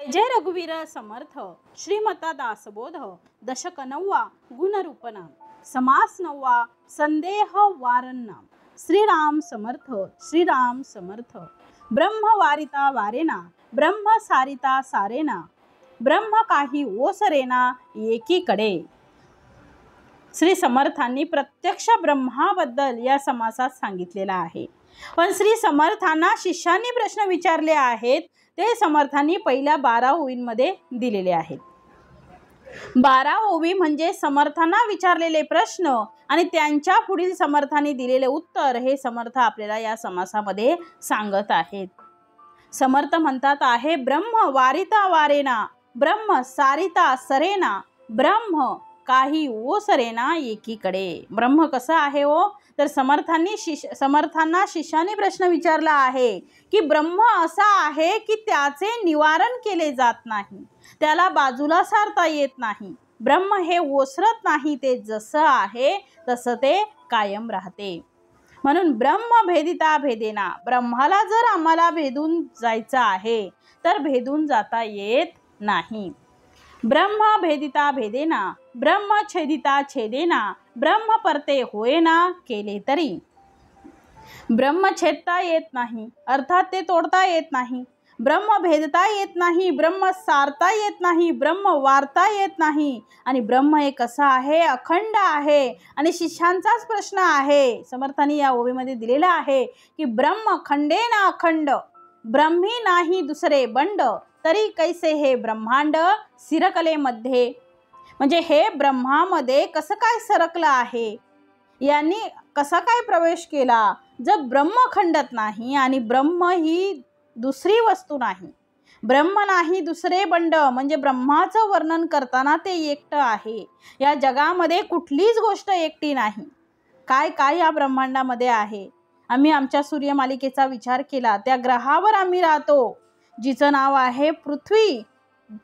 जय रघुवीर समर्थ श्रीमता दासबोध दशक 9 गुणरूपनाम समास 9 संदेह वारणाम श्रीराम समर्थ ब्रह्म वारिता वारेना ब्रह्म सारिता सारेना ब्रह्म काही ओसरेना एकीकडे। श्री समर्थांनी प्रत्यक्ष ब्रह्माबद्दल या समासात सांगितलेला आहे। पण श्री समर्थांना शिष्यांनी प्रश्न विचारले आहेत ते समर्थांनी पहिल्या 12 ओवींमध्ये दिलेले आहेत। 12 ओवी म्हणजे समर्थांना विचारलेले प्रश्न आणि त्यांच्या पुढील समर्थांनी दिलेले उत्तर हे समर्थ आपल्याला या समासामध्ये सांगत आहेत। समर्थ म्हणतात आहे ब्रह्म वारिता वारेना ब्रह्म सारिता सरेना ब्रह्म काही ओसरेना एकीकडे। ब्रह्म कसं आहे हो तर समर्थांना शिष्याने प्रश्न विचारला आहे की ब्रह्म असा आहे की त्याचे निवारण केले जात नाही, त्याला बाजूला सारता येत नाही। ब्रह्म हे ओसरत नाही, ते जसं आहे तसं ते कायम राहते। म्हणून ब्रह्म भेदिता भेदेना, ब्रह्माला जर आम्हाला भेदून जायचं आहे तर भेदून जाता येत नाही। ब्रह्म भेदिता भेदेना ब्रह्म छेदिता छेदेना ब्रह्म परते होयना केले तरी। ब्रह्म छेदता येत नाही अर्थात ते तोडता येत नाही, ब्रह्म भेदता येत नाही, ब्रह्म सारता येत नाही, ब्रह्म वारता येत नाही आणि ब्रह्म एक असं आहे अखंड आहे। आणि शिष्यांचाच प्रश्न आहे, समर्थांनी या ओवीमध्ये दिलेला आहे की ब्रह्म खंडेना अखंड ब्रह्मी नाही दुसरे बंड तरी कैसे हे ब्रह्मांड सिरकलेमध्ये। म्हणजे हे ब्रह्मामध्ये कसं काय सरकलं आहे, यांनी कसा काय प्रवेश केला जर ब्रह्म खंडत नाही आणि ब्रह्म ही दुसरी वस्तू नाही, ब्रह्म नाही दुसरे बंड म्हणजे ब्रह्माचं वर्णन करताना ते एकटं आहे। या जगामध्ये कुठलीच गोष्ट एकटी नाही। काय काय या ब्रह्मांडामध्ये आहे। आम्ही आमच्या सूर्यमालिकेचा विचार केला, त्या ग्रहावर आम्ही राहतो जिचं नाव आहे पृथ्वी,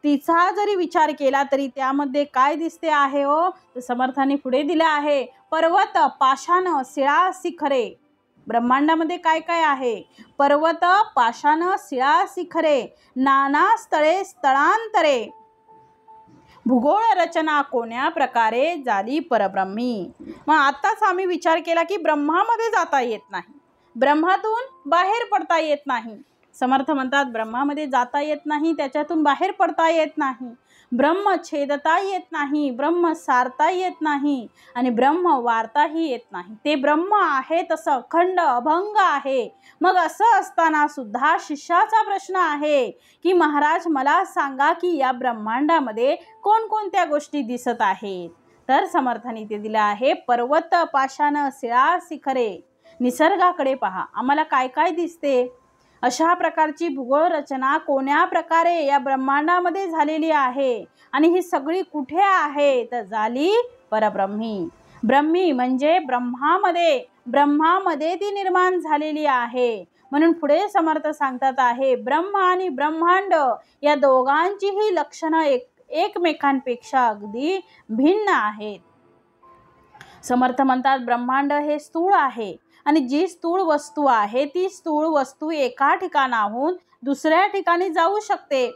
तिचा जरी विचार केला तरी त्यामध्ये काय दिसते आहे हो तर समर्थांनी पुढे दिले आहे पर्वत पाषाण शिळा शिखरे। ब्रह्मांडामध्ये काय काय आहे, पर्वत पाषाण शिळा शिखरे नाना स्थळे स्थळांतरे भूगोळ रचना कोण्या प्रकारे झाली परब्रह्मी। मग आताच आम्ही विचार केला की ब्रह्मामध्ये जाता येत नाही, ब्रह्मातून बाहेर पडता येत नाही। समर्थ म्हणतात ब्रह्मामध्ये जाता येत नाही, त्याच्यातून बाहेर पडता येत नाही, ब्रह्म छेदता येत नाही, ब्रह्म सारता येत नाही आणि ब्रह्म वारताही येत नाही। ते ब्रह्म आहे तसं अखंड अभंग आहे। मग असं असताना सुद्धा शिष्याचा प्रश्न आहे की महाराज मला सांगा की या ब्रह्मांडामध्ये कोणकोणत्या गोष्टी दिसत आहेत। तर समर्थांनी ते दिलं आहे पर्वत पाषाण शिळा शिखरे। निसर्गाकडे पहा, आम्हाला काय काय दिसते, अशा प्रकारची भूगोळ रचना कोण्या प्रकारे या ब्रह्मांडामध्ये झालेली आहे आणि ही सगळी कुठे आहे तर झाली परब्रह्मी। ब्रह्मी म्हणजे ब्रह्मामध्ये ती निर्माण झालेली आहे। म्हणून पुढे समर्थ सांगतात आहे ब्रह्म आणि ब्रह्मांड या दोघांचीही लक्षणं एकमेकांपेक्षा अगदी भिन्न आहेत। समर्थ म्हणतात ब्रह्मांड हे स्थूळ आहे आणि जी स्थूळ वस्तू आहे ती स्थूळ वस्तू एका ठिकाणाहून दुसऱ्या ठिकाणी जाऊ शकते,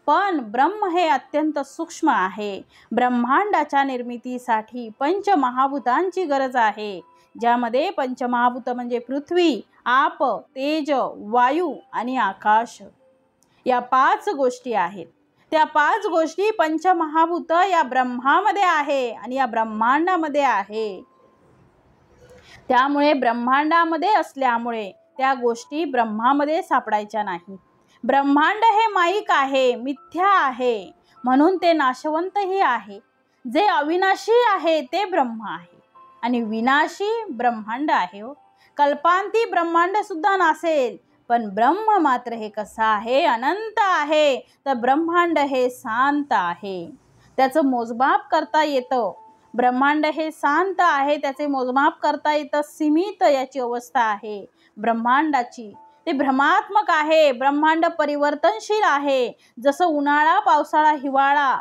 पण ब्रह्म हे अत्यंत सूक्ष्म आहे। ब्रह्मांडाच्या निर्मितीसाठी पंचमहाभूतांची गरज आहे, ज्यामध्ये पंचमहाभूत म्हणजे पृथ्वी आप तेज वायू आणि आकाश या 5 गोष्टी आहेत। त्या 5 गोष्टी पंचमहाभूत या ब्रह्मामध्ये आहे आणि या ब्रह्मांडामध्ये आहे। त्यामुळे ब्रह्मांडामध्ये असल्यामुळे त्या गोष्टी ब्रह्मामध्ये सापडायच्या नाही। ब्रह्मांड हे माईक आहे, मिथ्या आहे, म्हणून ते नाशवंतही आहे। जे अविनाशी आहे ते ब्रह्म आहे आणि विनाशी ब्रह्मांड आहे हो। कल्पांती ब्रह्मांड सुद्धा नसेल, पण ब्रह्म मात्र हे कसं आहे अनंत आहे। तर ब्रह्मांड हे शांत आहे, त्याचं मोजमाप करता येतं। ब्रह्मांड हे शांत आहे, त्याचे मोजमाप करता येतं, सीमित याची अवस्था आहे ब्रह्मांडाची। ते भ्रमात्मक आहे, ब्रह्मांड परिवर्तनशील आहे। जसं उन्हाळा पावसाळा हिवाळा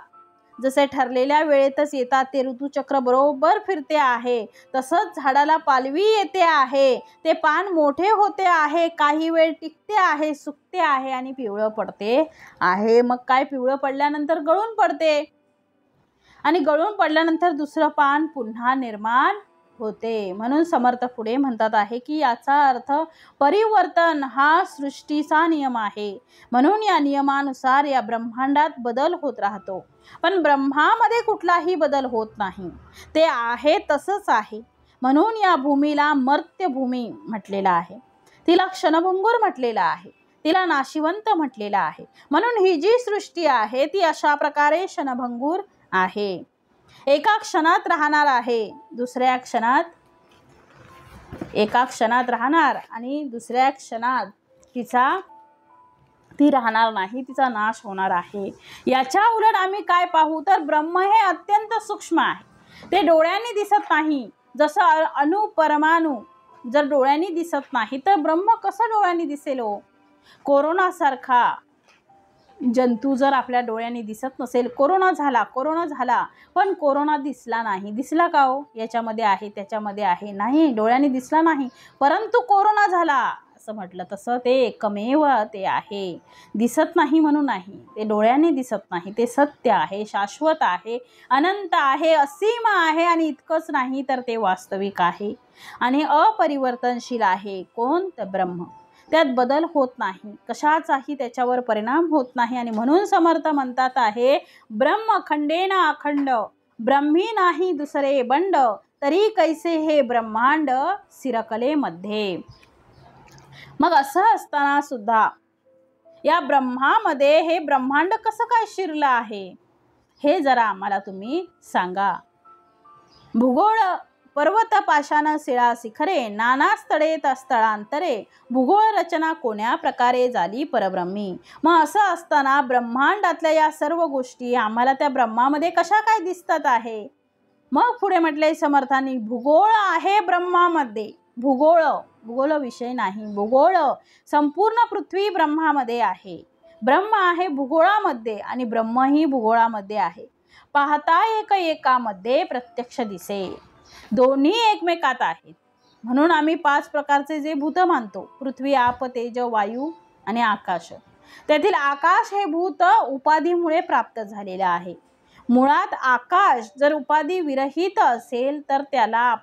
जसे ठरलेल्या वेळेतच येतात, ते ऋतुचक्र बरोबर फिरते आहे, तसंच झाडाला पालवी येते आहे, ते पान मोठे होते आहे, काही वेळ टिकते आहे, सुकते आहे आणि पिवळं पडते आहे. मग काय, पिवळं पडल्यानंतर गळून पडते आणि गळून पडल्यानंतर दुसरं पान पुन्हा निर्माण होते. म्हणून समर्थ पुढे म्हणतात आहे की याचा अर्थ परिवर्तन हा सृष्टीचा नियम आहे. म्हणून या नियमानुसार या ब्रह्मांडात बदल होत राहतो, पण ब्रह्मामध्ये कुठलाही बदल होत नाही, ते आहे तसंच आहे. म्हणून या भूमीला मर्त्यभूमी म्हटलेलं आहे, तिला क्षणभंगूर म्हटलेलं आहे, तिला नाशिवंत म्हटलेलं आहे. म्हणून ही जी सृष्टी आहे ती अशा प्रकारे क्षणभंगूर आहे, एका क्षणात राहणार आहे, दुसऱ्या क्षणात एका क्षणात राहणार आणि दुसऱ्या क्षणात ती राहणार नाही, तिचा नाश होणार आहे. याच्या उलट आम्ही काय पाहू तर ब्रह्म हे अत्यंत सूक्ष्म आहे, ते डोळ्यांनी दिसत नाही. जसं अणु परमाणु जर डोळ्यांनी दिसत नाही तर ब्रह्म कसं डोळ्यांनी दिसेल हो? कोरोनासारखा जंतू जर आपल्या डोळ्यांनी दिसत नसेल, कोरोना झाला पण कोरोना दिसला नाही, दिसला का हो? याच्यामध्ये आहे त्याच्यामध्ये आहे, नाही, डोळ्यांनी दिसला नाही, परंतु कोरोना झाला असं म्हटलं, तसं ते एकमेव ते आहे, दिसत नाही म्हणून नाही, ते डोळ्यांनी दिसत नाही, ते सत्य आहे, शाश्वत आहे, अनंत आहे, असीम आहे आणि इतकंच नाही तर ते वास्तविक आहे आणि अपरिवर्तनशील आहे. कोण? तर ब्रह्म. त्यात बदल होत नाही, कशाचाही त्याच्यावर परिणाम होत नाही. आणि म्हणून समर्थ म्हणतात आहे, ब्रह्म खंडेन अखंड, ब्रह्मी नाही दुसरे बंड, तरी कैसे हे ब्रह्मांड सिरकलेमध्ये. मग असं असताना सुद्धा या ब्रह्मामध्ये हे ब्रह्मांड कसं काय शिरलं आहे, हे जरा आम्हाला तुम्ही सांगा. भूगोळ पर्वत पाषाण शिळा शिखरे, नाना स्थळे स्थळांतरे, भूगोळ रचना कोण्या प्रकारे झाली परब्रह्मी. मग असं असताना ब्रह्मांडातल्या या सर्व गोष्टी आम्हाला त्या ब्रह्मामध्ये कशा काय दिसतात आहे. मग पुढे म्हटले समर्थांनी, भूगोळ आहे ब्रह्मामध्ये, भूगोळ विषय नाही, भूगोळ संपूर्ण पृथ्वी ब्रह्मामध्ये आहे, ब्रह्म आहे भूगोळामध्ये आणि ब्रह्मही भूगोळामध्ये आहे. पाहता एकामध्ये प्रत्यक्ष दिसे, दोन्ही एकमेकात आहेत. म्हणून आम्ही 5 प्रकारचे जे भूत मानतो, पृथ्वी, आप, तेज, वायू आणि आकाश, त्यातील आकाश हे भूत उपाधीमुळे प्राप्त झालेले आहे. मुळात आकाश जर उपाधी विरहित असेल तर त्याला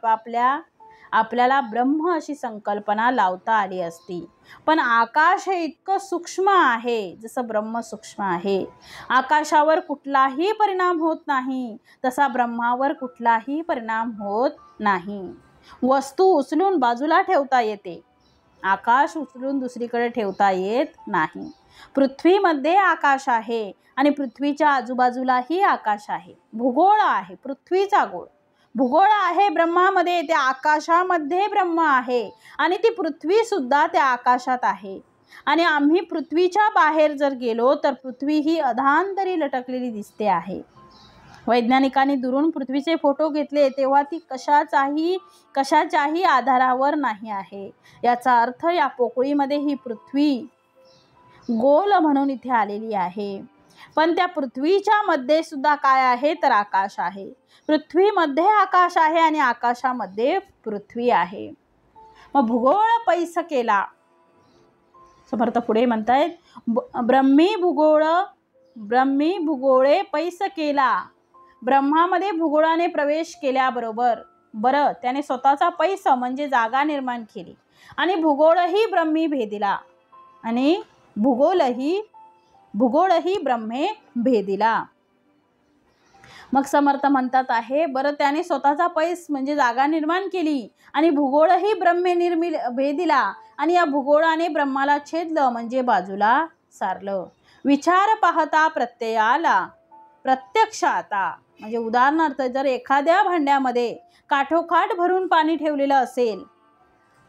आपल्याला ब्रह्म अशी संकल्पना लावता आली असती, पण आकाश हे इतकं सूक्ष्म आहे जसं ब्रह्म सूक्ष्म आहे. आकाशावर कुठलाही परिणाम होत नाही तसा ब्रह्मावर कुठलाही परिणाम होत नाही. वस्तू उचलून बाजूला ठेवता येते, आकाश उचलून दुसरीकडे ठेवता येत नाही. पृथ्वीमध्ये आकाश आहे आणि पृथ्वीच्या आजूबाजूलाही आकाश आहे. भूगोळ आहे पृथ्वीचा गोळ, भूगोळ आहे ब्रह्मामध्ये, त्या आकाशामध्ये ब्रह्म आहे आणि ती पृथ्वी सुद्धा त्या आकाशात आहे. आणि आम्ही पृथ्वीच्या बाहेर जर गेलो तर पृथ्वी ही अधांतरी लटकलेली दिसते आहे. वैज्ञानिकांनी दुरून पृथ्वीचे फोटो घेतले तेव्हा ती कशाच्याही आधारावर नाही आहे. याचा अर्थ या पोकळीमध्ये ही पृथ्वी गोल म्हणून इथे आलेली आहे, पण त्या पृथ्वीच्या मध्ये सुद्धा काय आहे तर आकाश आहे. पृथ्वीमध्ये आकाश आहे आणि आकाशामध्ये पृथ्वी आहे. मग भूगोळ पैस केला, समर्थ पुढे म्हणतायत, ब्रह्मी भूगोळे पैस केला. ब्रह्मामध्ये भूगोळाने प्रवेश केल्याबरोबर त्याने स्वतःचा पैस म्हणजे जागा निर्माण केली आणि भूगोळही ब्रह्मी भेदिला आणि भूगोळही ब्रह्मे भेदिला. मग समर्थ म्हणतात आहे, त्याने स्वतःचा पैस म्हणजे जागा निर्माण केली आणि भूगोळही ब्रह्मे भेदिला आणि या भूगोळाने ब्रह्माला छेदलं म्हणजे बाजूला सारलं. विचार पाहता प्रत्ययाला प्रत्यक्ष आता, म्हणजे उदाहरणार्थ जर एखाद्या भांड्यामध्ये काठोकाठ भरून पाणी ठेवलेलं असेल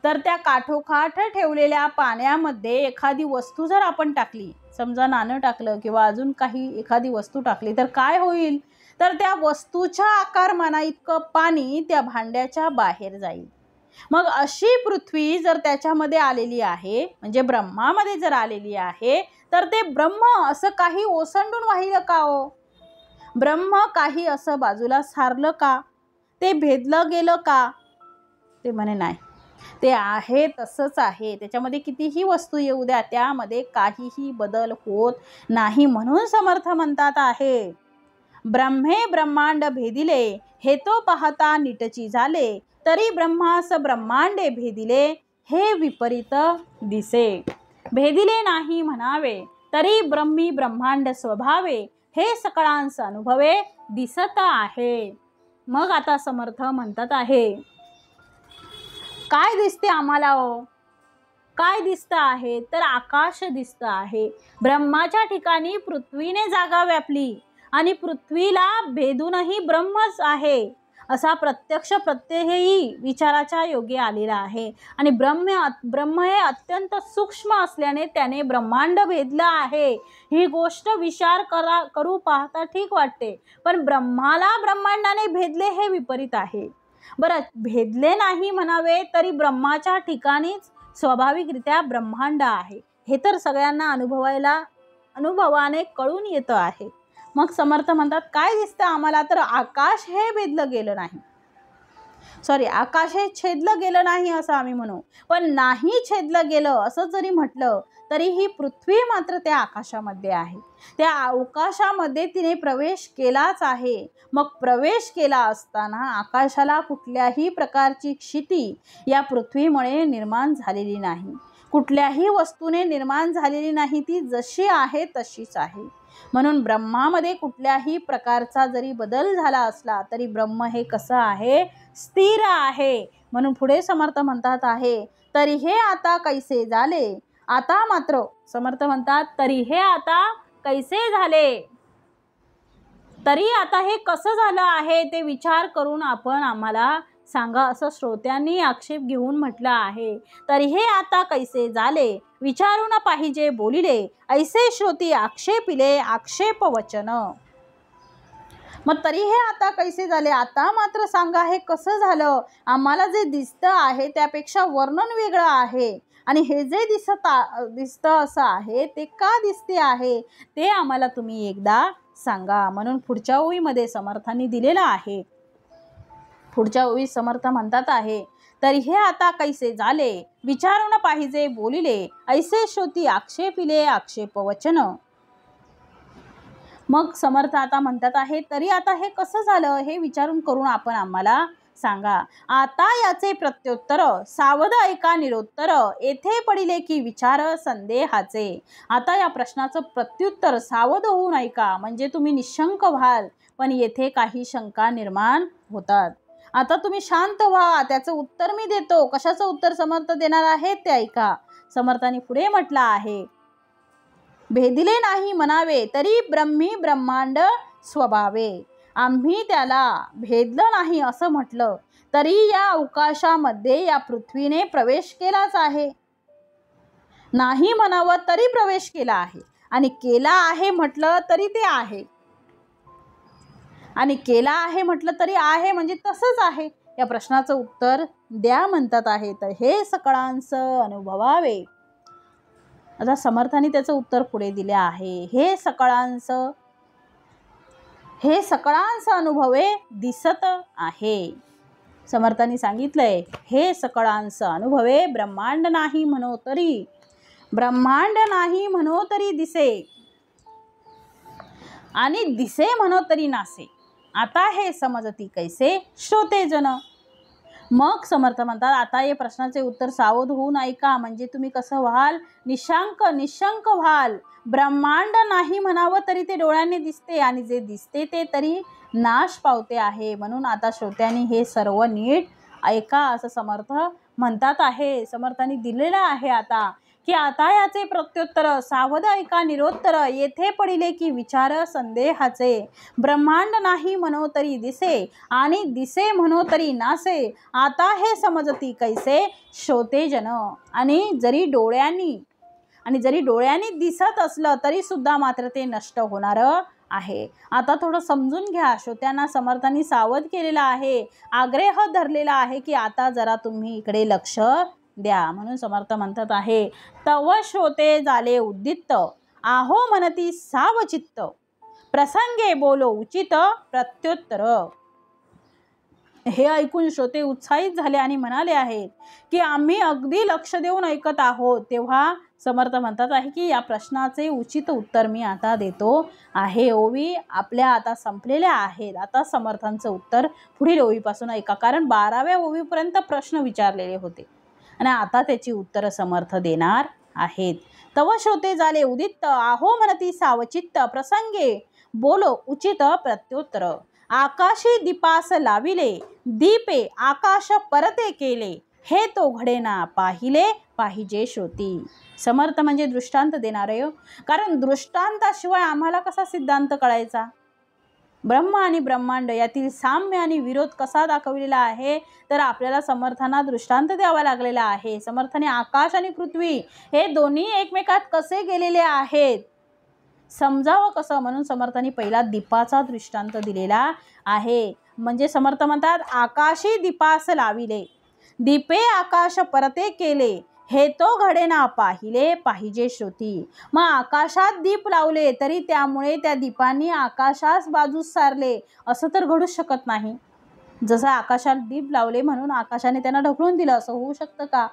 तर त्या काठोकाठ ठेवलेल्या पाण्यामध्ये एखादी वस्तू जर आपण टाकली, समजा नाणं टाकलं किंवा अजून एखादी वस्तू टाकली तर काय होईल तर त्या वस्तूच्या आकारमाना इतकं पाणी त्या भांड्याच्या बाहेर जाईल. मग अशी पृथ्वी जर त्याच्यामध्ये आलेली आहे म्हणजे ब्रह्मामध्ये जर आलेली आहे तर ते ब्रह्म असं काही ओसंडून वाहिलं का हो? ब्रह्म काही असं बाजूला सारलं का? ते भेदलं गेलं का? ते म्हणे नाही, ते आहे तसंच आहे. त्याच्यामध्ये कितीही वस्तू येऊ द्या, त्यामध्ये काहीही बदल होत नाही. म्हणून समर्थ म्हणतात आहे, ब्रह्मे ब्रह्मांड भेदिले, हे तो पाहता नीटची झाले. तरी ब्रह्मास ब्रह्मांडे भेदिले, हे विपरीत दिसे. भेदिले नाही म्हणावे, तरी ब्रह्मी ब्रह्मांड स्वभावे, हे सकळांस अनुभवे दिसत आहे. मग आता समर्थ म्हणतात आहे, काय दिसते आम्हाला हो? काय दिसतं आहे? तर आकाश दिसतं आहे. ब्रह्माच्या ठिकाणी पृथ्वीने जागा व्यापली आणि पृथ्वीला भेदूनही ब्रह्मच आहे असा प्रत्यक्ष प्रत्ययही विचाराच्या योगी आलेला आहे. आणि ब्रह्म हे अत्यंत सूक्ष्म असल्याने त्याने ब्रह्मांड भेदलं आहे. ही गोष्ट विचार करू पाहता ठीक वाटते, पण ब्रह्माला ब्रह्मांडाने भेदले हे विपरीत आहे. बरं, भेदले नाही म्हणावे, तरी ब्रह्माच्या ठिकाणीच स्वाभाविकरित्या ब्रह्मांड आहे, हे तर सगळ्यांना अनुभवाने कळून येतं आहे. मग समर्थ म्हणतात, काय दिसतं आम्हाला? तर आकाश हे भेदलं गेलं नाही, आकाश हे छेदलं गेलं नाही असं आम्ही म्हणू. पण नाही छेदलं गेलं असं जरी म्हटलं तरीही पृथ्वी मात्र त्या आकाशामध्ये आहे. त्या अवकाशामध्ये तिने प्रवेश केलाच आहे. मग प्रवेश केला असताना आकाशाला कुठल्याही प्रकारची क्षिती या पृथ्वीमुळे निर्माण झालेली नाही. कुठल्याही वस्तूने निर्माण झालेली नाही, ती जशी आहे तशीच आहे. म्हणून ब्रह्मामध्ये कुठल्याही प्रकारचा जरी बदल झाला असला तरी ब्रह्म हे कसं आहे? स्थिर आहे. म्हणून पुढे समर्थ म्हणतात आहे, तरी हे आता कैसे झाले? आता मात्र समर्थ म्हणतात, तरी हे आता कैसे झाले? तरी आता हे कसं झालं आहे ते विचार करून आपण आम्हाला सांगा, असं श्रोत्यांनी आक्षेप घेऊन म्हटलं आहे. तरी हे आता कैसे झाले? विचारून पाहिजे बोलिले, ऐसे श्रोती आक्षेपिले आक्षेप वचन. मग तरी हे आता कैसे झाले? आता मात्र सांगा हे कसं झालं? आम्हाला जे दिसतं आहे त्यापेक्षा वर्णन वेगळं आहे, आणि हे जे दिसतं असं आहे ते का दिसते आहे ते आम्हाला तुम्ही एकदा सांगा. म्हणून पुढच्या ओळीमध्ये समर्थांनी दिलेलं आहे. पुढच्या ओळीत समर्थ म्हणतात आहे, तरी हे आता कैसे झाले? विचारून पाहिजे बोलिले, ऐसे श्रोती आक्षेपिले आक्षेप वचन. मग समर्थ आता म्हणतात आहे, तरी आता हे कसं झालं हे विचारून करून आपण आम्हाला सांगा. आता याचे प्रत्युत्तर सावध ऐका निरोत्तर, येथे पडिले की विचार संदेहाचे. आता या प्रश्नाचं प्रत्युत्तर सावध होऊन ऐका, म्हणजे तुम्ही निशंक व्हाल, पण येथे काही शंका निर्माण होतात. आता तुम्ही शांत व्हा, त्याचं उत्तर मी देतो. कशाचं उत्तर समर्थ देणार आहे ते ऐका. समर्थांनी पुढे म्हटलं आहे, भेदिले नाही म्हणावे, तरी ब्रह्मी ब्रह्मांड स्वभावे. आम्ही त्याला भेदलं नाही असं म्हटलं तरी या अवकाशामध्ये या पृथ्वीने प्रवेश केलाच आहे. नाही म्हणावं तरी प्रवेश केला आहे, आणि केला आहे म्हटलं तरी ते आहे, आणि केला आहे म्हटलं तरी आहे, म्हणजे तसंच आहे. या प्रश्नाचं उत्तर द्या म्हणतात आहे. तर हे सकळांस अनुभवावे. आता समर्थांनी त्याचं उत्तर पुढे दिले आहे, हे सकळांस अनुभवे दिसत आहे. समर्थांनी सांगितलंय, हे सकळांस अनुभवे, ब्रह्मांड नाही म्हणो तरी दिसे, आणि दिसे म्हणो तरी नासे. आता हे समजती कैसे श्रोते जन. मग समर्थ म्हणतात, आता या प्रश्नाचे उत्तर सावध होऊन ऐका, म्हणजे तुम्ही कसं व्हाल? निशंक व्हाल. ब्रह्मांड नाही म्हणावं तरी ते डोळ्यांनी दिसते, आणि जे दिसते ते तरी नाश पावते आहे. म्हणून आता श्रोत्यांनी हे सर्व नीट ऐका असं समर्थ म्हणतात आहे. समर्थांनी दिलेलं आहे आता की आता याचे प्रत्युत्तर सावध ऐका निरोत्तर, येथे पडिले की विचार संदेहाचे. ब्रह्मांड नाही म्हणो तरी दिसे, आणि दिसे म्हणो तरी नासे. आता हे समजती कैसे श्रोते जन. आणि जरी डोळ्यांनी दिसत असलं तरी सुद्धा मात्र ते नष्ट होणार आहे. आता थोडं समजून घ्या. श्रोत्यांना समर्थांनी सावध केलेला आहे, आग्रह धरलेला आहे की आता जरा तुम्ही इकडे लक्ष द्या. म्हणून समर्थ म्हणतात आहे, तव श्रोते झाले उद्दित, आहो म्हणती सावचित्त. प्रसंगे बोलो उचित प्रत्युत्तर. हे ऐकून श्रोते उत्साहित झाले आणि म्हणाले आहेत की आम्ही अगदी लक्ष देऊन ऐकत आहोत. तेव्हा समर्थ म्हणतात आहे की या प्रश्नाचे उचित उत्तर मी आता देतो आहे. ओवी आपल्या आता संपलेल्या आहेत. आता समर्थांचं उत्तर पुढील ओवीपासून ऐका, कारण 12व्या ओवीपर्यंत प्रश्न विचारलेले होते आणि आता त्याची उत्तर समर्थ देणार आहेत. तव श्रोते झाले उदित आहो म्हणती सावचित्त प्रसंगे बोलो उचित प्रत्युत्तर. आकाशी दीपास लाविले दीपे आकाश परते केले हे तो घडेना पाहिले पाहिजे श्रोती. समर्थ म्हणजे दृष्टांत देणारे, कारण दृष्टांताशिवाय आम्हाला कसा सिद्धांत कळायचा. ब्रह्म आणि ब्रह्मांड यातील साम्य आणि विरोध कसा दाखवलेला आहे तर आपल्याला समर्थांना दृष्टांत द्यावा लागलेला आहे. समर्थाने आकाश आणि पृथ्वी हे दोन्ही एकमेकात कसे गेलेले आहेत समजावं कसं, म्हणून समर्थांनी पहिला दीपाचा दृष्टांत दिलेला आहे. म्हणजे समर्थ म्हणतात आकाशी दीपास लाविले दीपे आकाश परते केले हे तो घडेना पाहिले पाहिजे श्रोती. मग आकाशात दीप लावले तरी त्यामुळे त्या दीपांनी आकाशास बाजूस सारले असं तर घडूच शकत नाही. जसं आकाशात दीप लावले म्हणून आकाशाने त्यांना ढकलून दिलं असं होऊ शकतं का,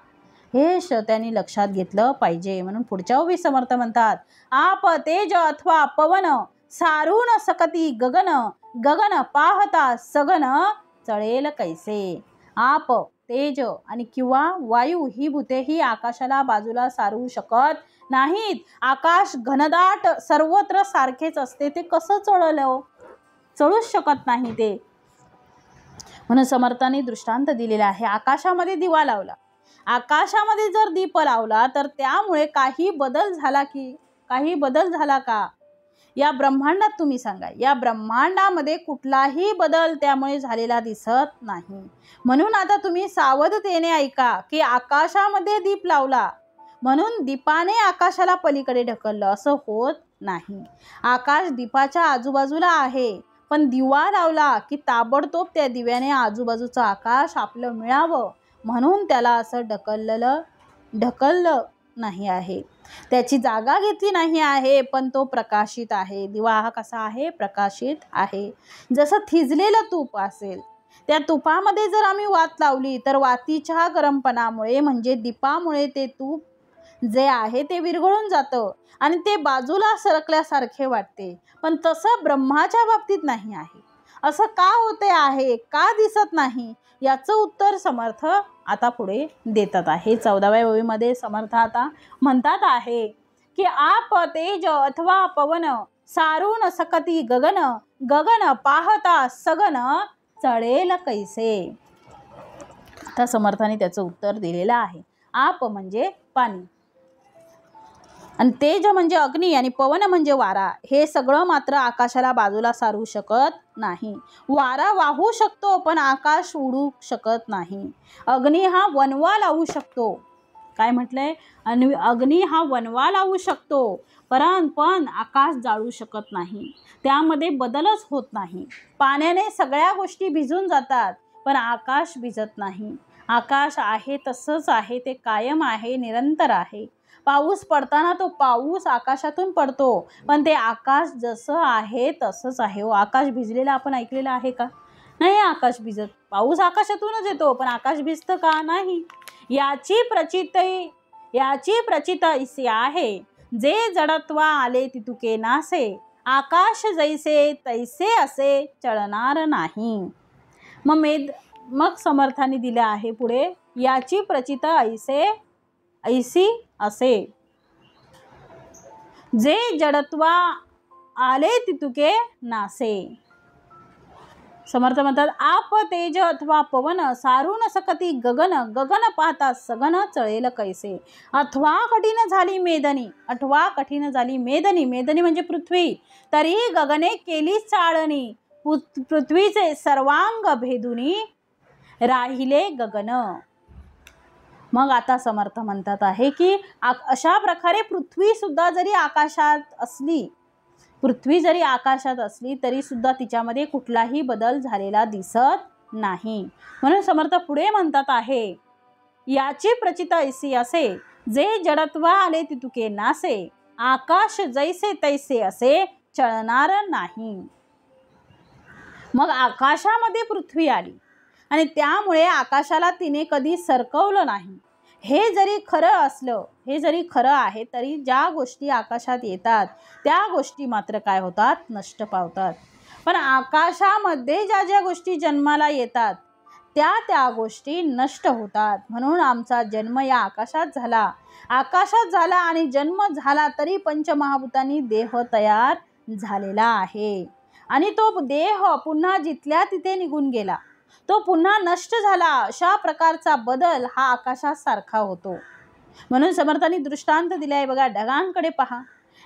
हे श्रोत्यांनी लक्षात घेतलं पाहिजे. म्हणून पुढच्या ओवी समर्थ म्हणतात आप तेज अथवा पवन सारून सकती गगन गगन पाहता सगन चळेल कैसे. आप तेज आणि किंवा वायू ही भूतेही आकाशाला बाजूला सारू शकत नाहीत. आकाश घनदाट सर्वत्र सारखेच असते, ते कसं चढलं, चढूच शकत नाही ते. म्हणून समर्थांनी दृष्टांत दिलेला आहे. आकाशामध्ये दिवा लावला, आकाशामध्ये जर दीप लावला तर त्यामुळे काही बदल झाला का या ब्रह्मांडात तुम्ही सांगा. या ब्रह्मांडामध्ये कुठलाही बदल त्यामुळे झालेला दिसत नाही. म्हणून आता तुम्ही सावधतेने ऐका की आकाशामध्ये दीप लावला म्हणून दीपाने आकाशाला पलीकडे ढकललं असं होत नाही. आकाश दीपाच्या आजूबाजूला आहे, पण दिवा लावला की ताबडतोब त्या दिव्याने आजूबाजूचं आकाश आपलं मिळावं म्हणून त्याला असं ढकललं नाही आहे, त्याची जागा घेतली नाही आहे, पण तो प्रकाशित आहे. दिवा हा कसा आहे, प्रकाशित आहे. जसं थिजलेलं तूप असेल, त्या तुपामध्ये जर आम्ही वात लावली तर वातीच्या गरमपणामुळे म्हणजे दीपामुळे ते तूप जे आहे ते विरघळून जातं आणि ते बाजूला सरकल्यासारखे वाटते. पण तसं ब्रह्माच्या बाबतीत नाही आहे. असं का होते आहे, का दिसत नाही, याचं उत्तर समर्थ आता पुढे देतात आहे. 14व्या ओवीमध्ये समर्थ आता म्हणतात आहे की आप तेज अथवा पवन सारून सकती गगन गगन पाहता सगन चळेल कैसे. आता समर्थाने त्याचं उत्तर दिलेलं आहे. आप म्हणजे पाणी आणि तेज म्हणजे अग्नी आणि पवन म्हणजे वारा. हे सगळं मात्र आकाशाला बाजूला सारू शकत नाही. वारा वाहू शकतो पण आकाश उडू शकत नाही. अग्नी हा वणवा लावू शकतो. काय म्हटलंय, अग्नी हा वणवा लावू शकतो पण आकाश जाळू शकत नाही. त्यामध्ये बदलच होत नाही. पाण्याने सगळ्या गोष्टी भिजून जातात पण आकाश भिजत नाही. आकाश आहे तसंच आहे, ते कायम आहे, निरंतर आहे. पाऊस पडताना तो पाऊस आकाशातून पडतो पण ते आकाश जसं आहे तसंच आहे. आकाश भिजलेलं आपण ऐकलेलं आहे का, नाही आकाश भिजत. पाऊस आकाशातूनच येतो पण आकाश भिजतं का, नाही. याची प्रचित इसे आहे जे जडत्वा आले तितुके नासे आकाश जैसे तैसे असे चळणार नाही. मग समर्थाने दिले आहे पुढे याची प्रचित ऐसी असे जे जडत्वा आले तितुके नासे. समर्थ म्हणतात आप तेज अथवा पवन सारून सकती गगन गगन पाहता सगन चळेल कैसे. अथवा कठीण झाली मेदनी मेदनी म्हणजे पृथ्वी, तरी गगने केली चाळणी पृथ्वीचे सर्वांग भेदुनी राहिले गगन. मग आता समर्थ म्हणतात आहे की अशा प्रकारे पृथ्वी जरी आकाशात असली तरी सुद्धा तिच्यामध्ये कुठलाही बदल झालेला दिसत नाही. म्हणून समर्थ पुढे म्हणतात आहे याची प्रचित ऐसी असे जे जडत्वा आले तितुके नासे आकाश जैसे तैसे असे चळणार नाही. मग आकाशामध्ये पृथ्वी आली आणि त्यामुळे आकाशाला तिने कधी सरकवलं नाही. हे जरी खरं आहे तरी ज्या गोष्टी आकाशात येतात त्या गोष्टी मात्र काय होतात, नष्ट पावतात. पण आकाशामध्ये ज्या ज्या गोष्टी जन्माला येतात त्या गोष्टी नष्ट होतात. म्हणून आमचा जन्म या आकाशात झाला आणि जन्म झाला तरी पंचमहाभूतांनी देह तयार झालेला आहे आणि तो देह पुन्हा जिथल्या तिथे निघून गेला, तो पुन्हा नष्ट झाला. अशा प्रकारचा बदल हा आकाशात सारखा होतो. म्हणून समर्थांनी दृष्टांत दिलाय बघा. ढगांकडे पहा.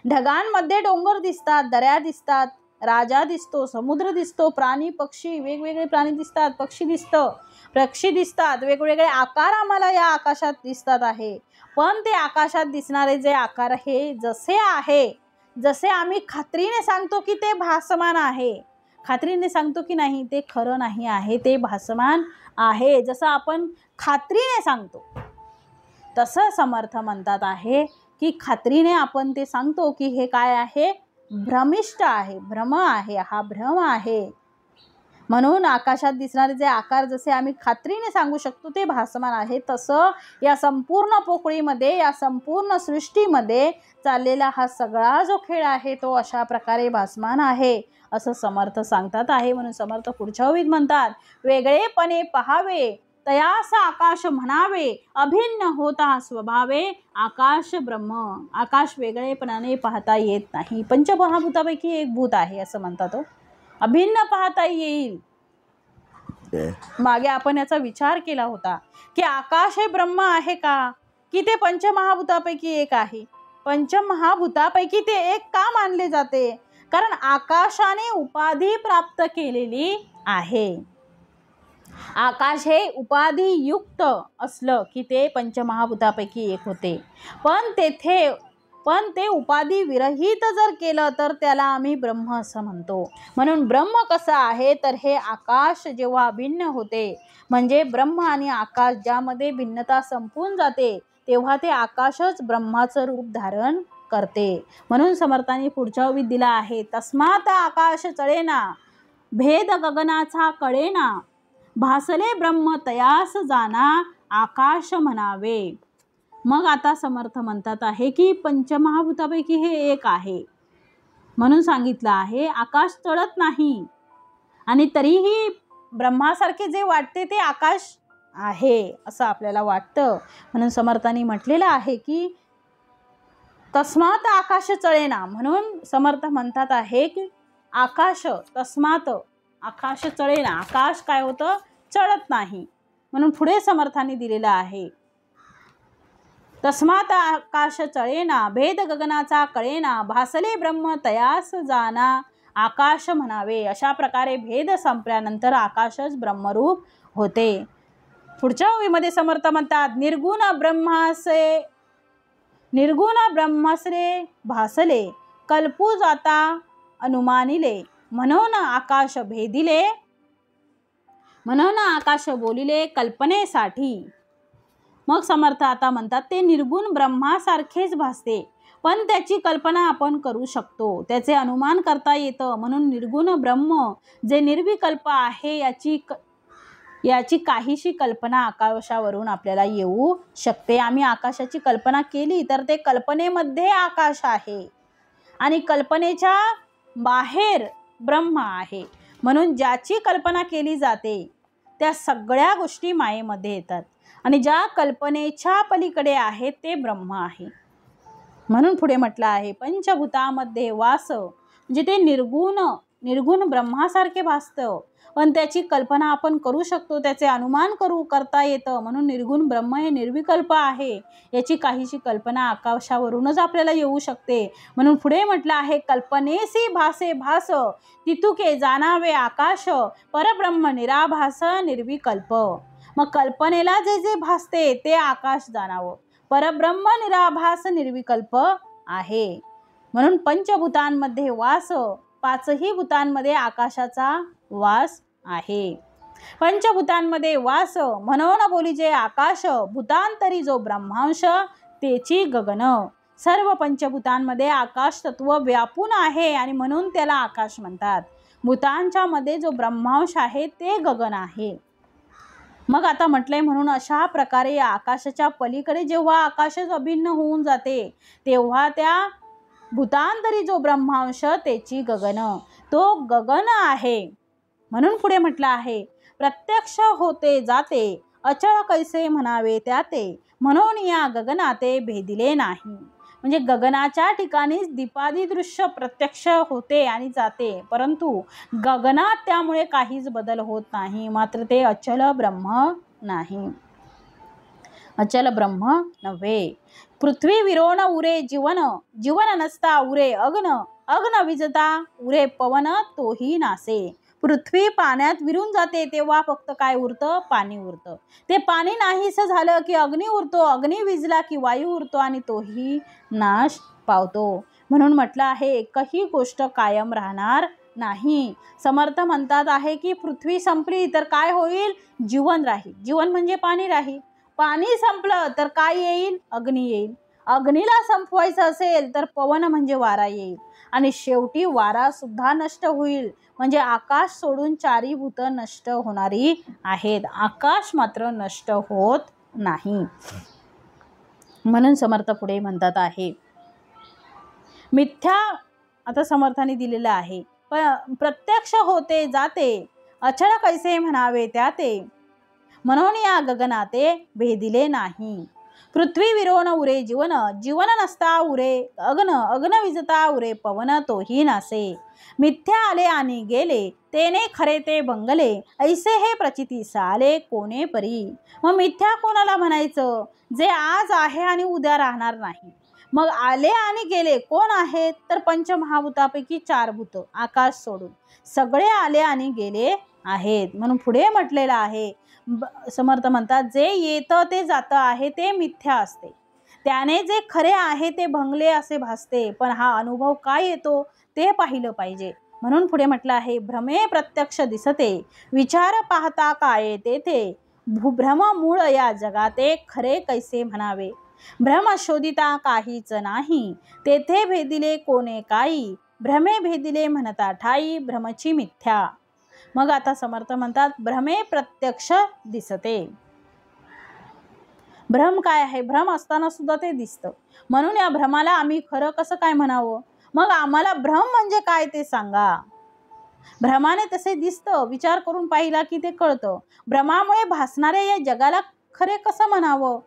ढगांमध्ये डोंगर दिसतात, दऱ्या दिसतात, राजा दिसतो, समुद्र दिसतो, प्राणी पक्षी, वेगवेगळे प्राणी दिसतात, पक्षी दिसतात, वेगवेगळे आकार आम्हाला या आकाशात दिसतात आहे. पण ते आकाशात दिसणारे जे आकार हे जसे आम्ही खात्रीने सांगतो की ते भासमान आहे, खात्रीने सांगतो की नाही ते खरं नाही आहे, ते भासमान आहे, जसं आपण खात्रीने सांगतो तसं समर्थ म्हणतात आहे की खात्रीने आपण ते सांगतो की हे काय आहे, भ्रमिष्ट आहे, भ्रम आहे, हा भ्रम आहे. म्हणून आकाशात दिसणारे जे आकार जसे आम्ही खात्रीने सांगू शकतो ते भासमान आहे, तसं या संपूर्ण पोकळीमध्ये, या संपूर्ण सृष्टीमध्ये चाललेला हा सगळा जो खेळ आहे तो अशा प्रकारे भासमान आहे असं समर्थ सांगतात आहे. म्हणून समर्थ पुढच्या ओळीत म्हणतात, वेगळेपणे पहावे तयास आकाश म्हणावे, अभिन्न होता स्वभावे आकाश ब्रह्म. आकाश वेगळेपणाने पाहता येत नाही, पंचमहाभूतापैकी एक भूत आहे असं म्हणतात. अभिन्न पाहता येईल. मागे आपण याचा विचार केला होता की आकाश हे ब्रह्म आहे का, की ते पंचमहाभूतापैकी एक आहे. पंचमहाभूतापैकी ते एक का मानले जाते, कारण आकाशाने उपाधी प्राप्त केलेली आहे. आकाश हे उपाधियुक्त असलं की ते पंचमहाभूतापैकी एक होते. पण ते उपाधी विरहित जर केलं तर त्याला आम्ही ब्रह्म असं म्हणतो. म्हणून ब्रह्म कसं आहे तर हे आकाश जेव्हा भिन्न होते, म्हणजे ब्रह्म आणि आकाश ज्यामध्ये भिन्नता संपून जाते तेव्हा ते आकाशच ब्रह्माचं रूप धारण करते. म्हणून समर्थांनी पुढच्या ओळीत दिला आहे, तस्मात आकाश चळेना, भेद गगनाचा कळेना, भासले ब्रह्म तयास जाना, आकाश म्हणावे. मग आता समर्थ म्हणतात आहे की पंचमहाभूतापैकी हे एक आहे म्हणून सांगितलं आहे. आकाश चढत नाही आणि तरीही ब्रह्मासारखे जे वाटते ते आकाश आहे असं आपल्याला वाटतं. म्हणून समर्थांनी म्हटलेलं आहे की तस्मात आकाश चळेना. म्हणून समर्थ म्हणतात आहे की आकाश, तस्मात आकाश चळेना, आकाश काय होतं, चढत नाही. म्हणून पुढे समर्थांनी दिलेलं आहे, तस्मात आकाश चळेना, भेद गगनाचा कळेना, भासले ब्रह्म तयास जाना, आकाश म्हणावे. अशा प्रकारे भेद संपल्यानंतर आकाशच ब्रह्मरूप होते. पुढच्या ओळीमध्ये समर्थ म्हणतात, निर्गुण ब्रह्मस्रे भासले, कल्पू जाता अनुमानिले, म्हणून आकाश भेदिले, म्हणून आकाश बोलिले कल्पनेसाठी. मग समर्थ आता म्हणतात, ते निर्गुण ब्रह्मासारखेच भासते पण त्याची कल्पना आपण करू शकतो, त्याचे अनुमान करता येतं. म्हणून निर्गुण ब्रह्म जे निर्विकल्प आहे याची काहीशी कल्पना आकाशावरून आपल्याला येऊ शकते. आम्ही आकाशाची कल्पना केली तर ते कल्पनेमध्ये आकाश आहे आणि कल्पनेच्या बाहेर ब्रह्म आहे. म्हणून ज्याची कल्पना केली जाते त्या सगळ्या गोष्टी मायेमध्ये येतात आणि ज्या कल्पनेच्या पलीकडे आहे ते ब्रह्म आहे. म्हणून पुढे म्हटलं आहे, पंचभूतामध्ये वास, म्हणजे ते निर्गुण ब्रह्मासारखे भासतं पण त्याची कल्पना आपण करू शकतो, त्याचे अनुमान करता येतं. म्हणून निर्गुण ब्रह्म हे निर्विकल्प आहे, याची काहीशी कल्पना आकाशावरूनच आपल्याला येऊ शकते. म्हणून पुढे म्हटलं आहे, कल्पनेसी भासे भास, तितुके जाणावे आकाश, परब्रह्म निराभास निर्विकल्प. मग कल्पनेला जे जे भासते ते आकाश जाणावं, परब्रह्म निराभास निर्विकल्प आहे. म्हणून पंचभूतांमध्ये वास, पाचही भूतांमध्ये आकाशाचा वास आहे. पंचभूतांमध्ये वास म्हणून बोली जे आकाश, भूतांतरी जो ब्रह्मांश तेची गगन, सर्व पंचभूतांमध्ये आकाश तत्व व्यापून आहे आणि म्हणून त्याला आकाश म्हणतात. भूतांच्या मध्ये जो ब्रह्मांश आहे ते गगन आहे. मग आता म्हटलंय म्हणून अशा प्रकारे या आकाशाच्या पलीकडे जेव्हा आकाशच अभिन्न होऊन जाते तेव्हा त्या भूतांतरी जो ब्रह्मांश त्याची गगन, तो गगन आहे. म्हणून पुढे म्हटलं आहे, प्रत्यक्ष होते जाते अचळ कैसे म्हणावे त्याते, म्हणून या गगनाते भेदिले नाही. म्हणजे गगनाच्या ठिकाणीच दीपादी दृश्य प्रत्यक्ष होते आणि जाते, परंतु गगनात त्यामुळे काहीच बदल होत नाही. मात्र ते अचल ब्रह्म नाही, अचल ब्रह्म नव्हे. पृथ्वी विरोण उरे जीवन, जीवन नसता उरे अग्न, अग्न विजता उरे पवन तोही नासे. पृथ्वी पाण्यात विरून जाते तेव्हा फक्त काय उरतं? पाणी उरतं. ते पाणी नाहीस झालं की अग्नी उरतो, अग्नी विजला की वायू उरतो आणि तोही नाश पावतो. म्हणून म्हटलं आहे एकही गोष्ट कायम राहणार नाही. समर्थ म्हणतात आहे की पृथ्वी संपली तर काय होईल? जीवन राहील. जीवन म्हणजे पाणी राहील. पाणी संपलं तर काय येईल? अग्नी येईल. अग्नीला संपवायचं असेल तर पवन म्हणजे वारा येईल आणि शेवटी वारा सुद्धा नष्ट होईल. म्हणजे आकाश सोडून चारी भूत नष्ट होणारी आहेत, आकाश मात्र नष्ट होत नाही. म्हणून समर्थ पुढे म्हणतात आहे मिथ्या, आता समर्थाने दिलेलं आहे, प्रत्यक्ष होते जाते अचळ कैसे म्हणावे त्याते, म्हणून या गगनाते भेदिले नाही. पृथ्वी विरोण उरे जीवन, जीवन नसता उरे अग्न, अग्न विजता उरे पवन तोही नासे. मिथ्या आले आणि गेले तेने खरे ते बंगले, ऐसे हे प्रचितीस आले कोणे परी. मग मिथ्या कोणाला म्हणायचं? जे आज आहे आणि उद्या राहणार नाही. मग आले आणि गेले कोण आहेत? तर पंचमहाभूतापैकी 4 भूत आकाश सोडून सगळे आले आणि गेले आहेत. म्हणून पुढे म्हटलेलं आहे, समर्थ म्हणतात जे येतं ते जातं आहे ते मिथ्या असते, त्याने जे खरे आहे ते भंगले असे भासते. पण हा अनुभव काय येतो ते पाहिलं पाहिजे. म्हणून पुढे म्हटलं आहे भ्रमे प्रत्यक्ष दिसते, विचार पाहता काय तेथे, भ्रम मूळ या जगाते खरे कैसे म्हणावे. भ्रम शोधिता काहीच नाही, तेथे भेदिले कोणे काही, भ्रमे भेदिले म्हणता ठाई, भ्रमची मिथ्या. मग आता समर्थ म्हणतात भ्रमे प्रत्यक्ष दिसते. भ्रम काय आहे? भ्रम असताना सुद्धा ते दिसतं. म्हणून या भ्रमाला आम्ही खरं कसं काय म्हणावं? मग आम्हाला भ्रम म्हणजे काय ते सांगा. भ्रमाने तसे दिसतं, विचार करून पाहिला की ते कळतं. भ्रमामुळे भासणाऱ्या या जगाला खरे कसं म्हणावं?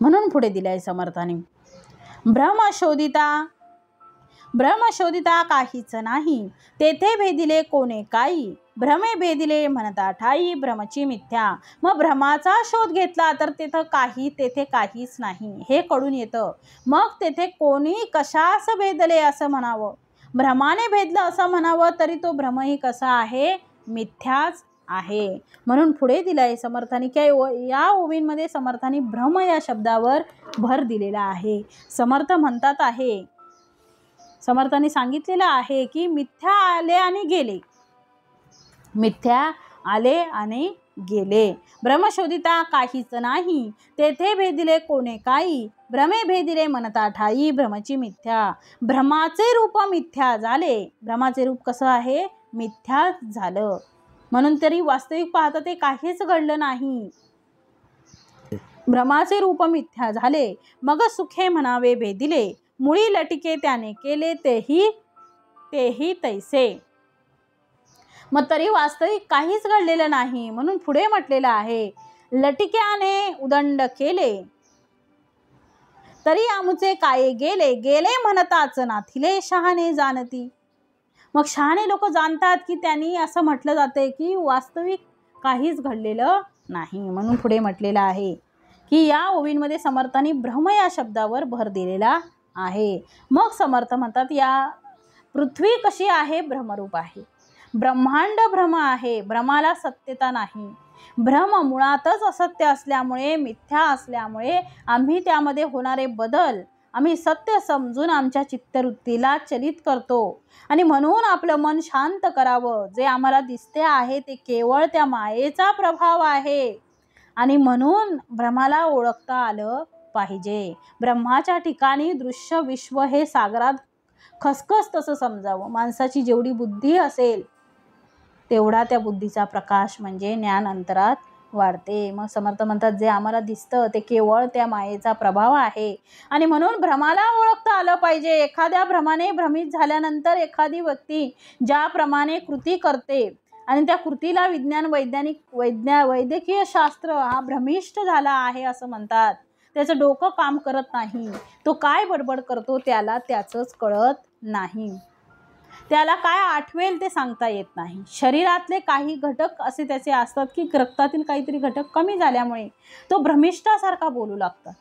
म्हणून पुढे दिलाय समर्थाने, भ्रम शोधिता काहीच नाही, तेथे भेदिले कोणे काही, भ्रमे भेदिले म्हणता ठाई, भ्रमची मिथ्या. मग भ्रमाचा शोध घेतला तर तेथे काहीच नाही हे कळून येतं. मग तेथे कोणी कशास भेदले असं म्हणावं? भ्रमाने भेदलं असं म्हणावं तरी तो भ्रमही कसा आहे? मिथ्याच आहे. म्हणून पुढे दिलाय समर्थाने की या ओवींमध्ये समर्थाने भ्रम या शब्दावर भर दिलेला आहे. समर्थ म्हणतात आहे, समर्थाने सांगितलेलं आहे की मिथ्या आले आणि गेले, मिथ्या आले आणि गेले. भ्रमशोधिता काहीच नाही, तेथे भेदिले कोणे काही, भ्रमे भेदिले म्हणता ठाई, भ्रमची मिथ्या. भ्रमाचे रूप मिथ्या झाले. भ्रमाचे रूप कसं आहे? मिथ्या झालं. म्हणून तरी वास्तविक पाहता ते काहीच घडलं नाही. भ्रमाचे रूप मिथ्या झाले, मग सुखे म्हणावे भेदिले, मुळी लटिके त्याने केले तेही तैसे. मग तरी वास्तविक काहीच घडलेलं नाही. म्हणून पुढे म्हटलेलं आहे लटिक्याने उदंड केले तरी आमुचे काय गेले, गेले म्हणताच नाथिले शहाणे जाणती. मग शहाणे लोक जाणतात की त्यांनी असं म्हटलं जाते की वास्तविक काहीच घडलेलं नाही. म्हणून पुढे म्हटलेलं आहे की या ओवींमध्ये समर्थांनी भ्रम या शब्दावर भर दिलेला आहे. मग समर्थ म्हणतात या पृथ्वी कशी आहे? भ्रमरूप आहे. ब्रह्मांड भ्रम आहे, भ्रमाला सत्यता नाही. भ्रम मुळातच असत्य असल्यामुळे, मिथ्या असल्यामुळे आम्ही त्यामध्ये होणारे बदल आम्ही सत्य समजून आमच्या चित्तवृत्तीला चलित करतो. आणि म्हणून आपलं मन शांत करावं. जे आम्हाला दिसते आहे ते केवळ त्या मायेचा प्रभाव आहे आणि म्हणून भ्रमाला ओळखता आलं पाहिजे. ब्रह्माच्या ठिकाणी दृश्य विश्व हे सागरात खसखस तसं समजावं. माणसाची जेवढी बुद्धी असेल तेवढा त्या बुद्धीचा प्रकाश म्हणजे ज्ञान अंतरात वाढते. मग समर्थ म्हणतात जे आम्हाला दिसतं ते केवळ त्या मायेचा प्रभाव आहे आणि म्हणून भ्रमाला ओळखता आलं पाहिजे. एखाद्या भ्रमाने भ्रमित झाल्यानंतर एखादी व्यक्ती ज्याप्रमाणे कृती करते आणि त्या कृतीला वैद्यकीय शास्त्र हा भ्रमिष्ट झाला आहे असं म्हणतात. त्याचं डोकं काम करत नाही. तो काय बडबड करतो त्याला त्याचंच कळत नाही. त्याला काय आठवेल ते सांगता येत नाही. शरीरातले काही घटक असे त्याचे असतात की रक्तातील काहीतरी घटक कमी झाल्यामुळे तो भ्रमिष्ठासारखा बोलू लागतात.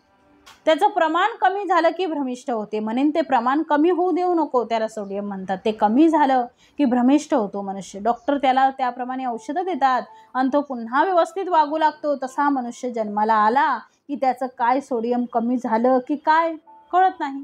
त्याचं प्रमाण कमी झालं की भ्रमिष्ठ होते. म्हणून ते प्रमाण कमी होऊ देऊ नको, त्याला सोडियम म्हणतात. ते कमी झालं की भ्रमिष्ठ होतो मनुष्य. डॉक्टर त्याला त्याप्रमाणे औषधं देतात आणि तो पुन्हा व्यवस्थित वागू लागतो. तसा मनुष्य जन्माला आला की त्याचं काय सोडियम कमी झालं की काय कळत नाही,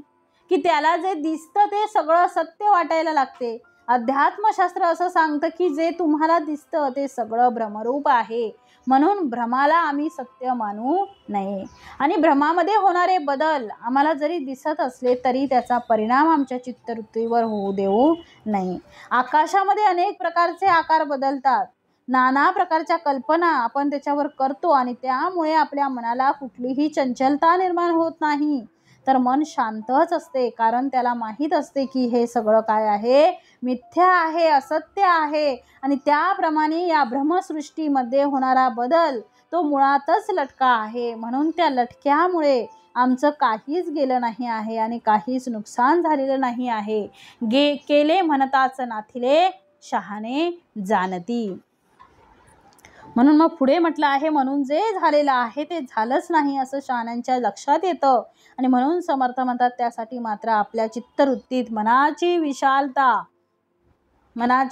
की त्याला जे दिसतं ते सगळं सत्य वाटायला लागते. अध्यात्मशास्त्र असं सांगतं की जे तुम्हाला दिसतं ते सगळं भ्रमरूप आहे. म्हणून भ्रमाला आम्ही सत्य मानू नये आणि भ्रमामध्ये होणारे बदल आम्हाला जरी दिसत असले तरी त्याचा परिणाम आमच्या चित्तवृत्तीवर होऊ देऊ नये. आकाशामध्ये अनेक प्रकारचे आकार बदलतात. नाना प्रकारच्या कल्पना आपण त्याच्यावर करतो आणि त्यामुळे आपल्या मनाला कुठलीही चंचलता निर्माण होत नाही, तर मन शांतच असते. कारण त्याला माहीत असते की हे सगळं काय आहे, मिथ्या आहे, असत्य आहे आणि त्याप्रमाणे या भ्रमसृष्टीमध्ये होणारा बदल तो मुळातच लटका आहे. म्हणून त्या लटक्यामुळे आमचं काहीच गेलं नाही आहे आणि काहीच नुकसान झालेलं नाही आहे. केले म्हणताच नाथिले शहाणे जाणती. म्हणून मग पुढे म्हटलं आहे, म्हणून जे झालेलं आहे ते झालंच नाही असं शहाण्यांच्या लक्षात येतं आणि म्हणून समर्थ म्हणतात त्यासाठी मात्र आपल्या चित्तवृत्तीत मनाची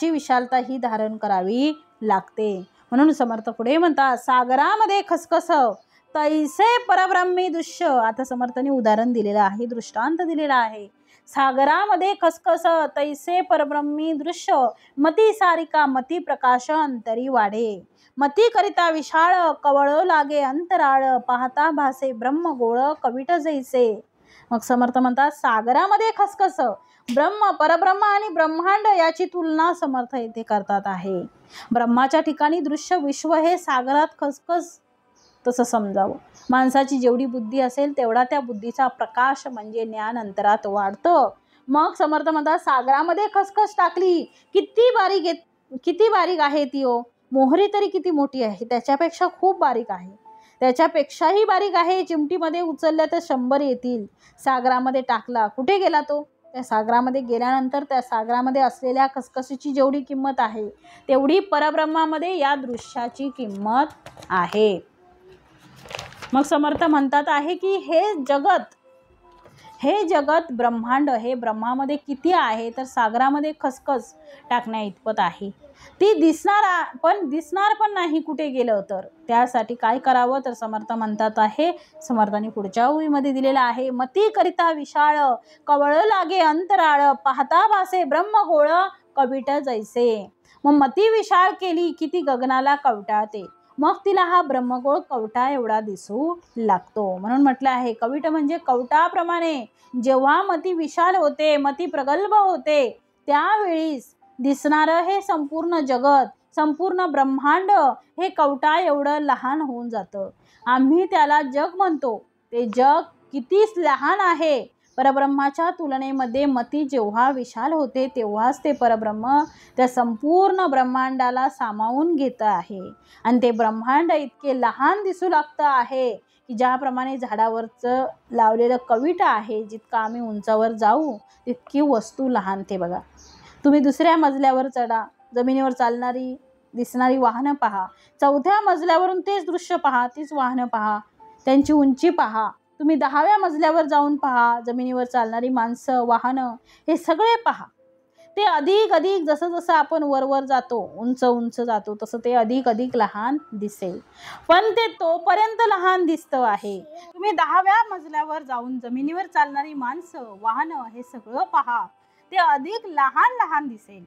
विशालता ही धारण करावी लागते. म्हणून समर्थ पुढे म्हणतात सागरामध्ये खसखस तैसे परब्रह्मी दृश्य. आता समर्थाने उदाहरण दिलेलं आहे, दृष्टांत दिलेला आहे. सागरामध्ये खसखस तैसे परब्रह्मी दृश्य मती सारिका मती प्रकाश अंतरी वाढे. मती करिता विशाळ कवळ लागे अंतराळ पाहता भासे ब्रह्म गोळ कविट जैसे. मग समर्थ म्हणतात सागरामध्ये खसखस परब्रह्म आणि ब्रह्मांड याची तुलना समर्थ येथे करतात आहे. ब्रह्माच्या ठिकाणी दृश्य विश्व हे सागरात खसखस तसं समजावं. माणसाची जेवढी बुद्धी असेल तेवढा त्या बुद्धीचा प्रकाश म्हणजे ज्ञान अंतरात वाढतं. मग समर्थ म्हणतात सागरामध्ये खसखस टाकली किती बारीक आहे ती ओ. मोहरी तरी किती मोठी आहे, त्याच्यापेक्षा खूप बारीक आहे, त्याच्यापेक्षाही बारीक आहे. चिमटीमध्ये उचलल्या तर 100 येतील. सागरामध्ये टाकला, कुठे गेला तो? त्या सागरामध्ये गेल्यानंतर त्या सागरामध्ये असलेल्या खसखसीची जेवढी किंमत आहे तेवढी परब्रह्मामध्ये या दृश्याची किंमत आहे. मग समर्थ म्हणतात आहे की हे जगत ब्रह्मांड हे ब्रह्मामध्ये किती आहे, तर सागरामध्ये खसखस टाकण्या इतपत आहे. ती दिसणार पण नाही कुठे गेलं तर. त्यासाठी काय करावं, तर समर्थ म्हणतात आहे, समर्थांनी पुढच्या ओळीमध्ये दिलेला आहे, मती करिता विशाळ कवळ लागे अंतराळ पाहता भासे ब्रह्म गोळ कविट जैसे. मग मती विशाळ केली की ती गगनाला कवटाळते, मग तिला हा ब्रह्मगोळ कवटा एवढा दिसू लागतो. म्हणून म्हटलं आहे कविट म्हणजे कवटाप्रमाणे. जेव्हा मती विशाल होते, मती प्रगल्भ होते, त्यावेळीस दिसणारं हे संपूर्ण जगत, संपूर्ण ब्रह्मांड हे कवटा एवढं लहान होऊन जातं. आम्ही त्याला जग म्हणतो. ते जग कितीच लहान आहे. परब्रह्माच्या तुलनेमध्ये मती जेव्हा विशाल होते तेव्हाच ते परब्रह्म त्या संपूर्ण ब्रह्मांडाला सामावून घेत आहे आणि ते ब्रह्मांड इतके लहान दिसू लागतं आहे की ज्याप्रमाणे झाडावरचं लावलेलं कविट आहे, जितकं आम्ही उंचावर जाऊ तितकी वस्तू लहान. ते बघा, तुम्ही दुसऱ्या मजल्यावर चढा, जमिनीवर चालणारी दिसणारी वाहनं पहा, 4थ्या मजल्यावरून तेच दृश्य पहा, तीच वाहनं पहा, त्यांची उंची पहा. तुम्ही 10व्या मजल्यावर जाऊन पहा, जमिनीवर चालणारी माणसं, वाहनं हे सगळे पहा. ते अधिक जसं जसं आपण वर जातो, उंच जातो, तसं ते अधिक लहान दिसेल. पण ते तोपर्यंत लहान दिसतं आहे. तुम्ही 10व्या मजल्यावर जाऊन जमिनीवर चालणारी माणसं, वाहनं हे सगळं पहा, ते अधिक लहान दिसेल.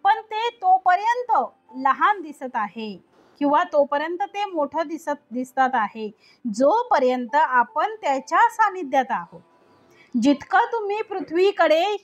पण ते तोपर्यंत लहान दिसत आहे किंवा तोपर्यंत ते मोठं दिसतात आहे जोपर्यंत आपण त्याच्या सानिध्यात आहोत. जितकं तुम्ही पृथ्वीकडे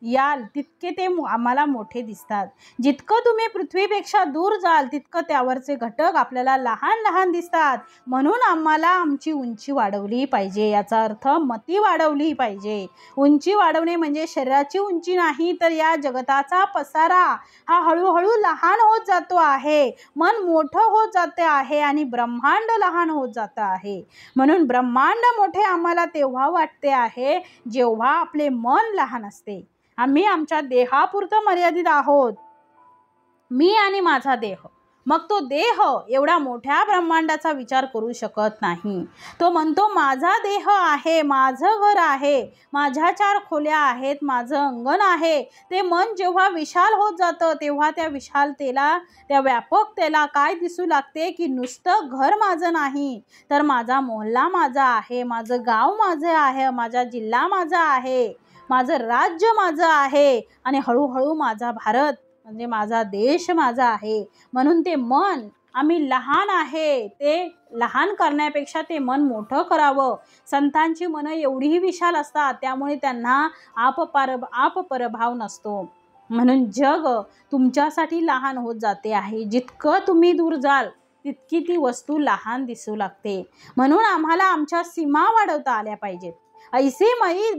याल तितके ते आम्हाला मोठे दिसतात. जितकं तुम्ही पृथ्वीपेक्षा दूर जाल तितकं त्यावरचे घटक आपल्याला लहान लहान दिसतात. म्हणून आम्हाला आमची उंची वाढवली पाहिजे. याचा अर्थ मती वाढवली पाहिजे. उंची वाढवणे म्हणजे शरीराची उंची नाही, तर या जगताचा पसारा हा हळूहळू लहान होत जातो आहे. मन मोठं होत जाते आहे आणि ब्रह्मांड लहान होत जातं आहे. म्हणून ब्रह्मांड मोठे आम्हाला तेव्हा वाटते आहे जेव्हा आपले मन लहान असते. आम्ही आमच्या देहापुरतं मर्यादित आहोत, मी आणि माझा देह. मग तो देह एवढा मोठ्या ब्रह्मांडाचा विचार करू शकत नाही. तो म्हणतो माझा देह आहे, माझं घर आहे, माझ्या 4 खोल्या आहेत, माझं अंगण आहे. ते मन जेव्हा विशाल होत जातं तेव्हा त्या विशालतेला, त्या व्यापकतेला काय दिसू लागते की नुसतं घर माझं नाही, तर माझा मोहल्ला माझा आहे, माझं गाव माझं आहे, माझा जिल्हा माझा आहे, माझं राज्य माझं आहे आणि हळूहळू माझा भारत म्हणजे माझा देश माझा आहे. म्हणून ते मन आम्ही लहान आहे ते लहान करण्यापेक्षा ते मन मोठं करावं. संतांची मनं एवढीही विशाल असतात, त्यामुळे त्यांना आपपरभाव नसतो. म्हणून जग तुमच्यासाठी लहान होत जाते आहे. जितकं तुम्ही दूर जाल तितकी ती वस्तू लहान दिसू लागते. म्हणून आम्हाला आमच्या सीमा वाढवता आल्या पाहिजेत. ऐसी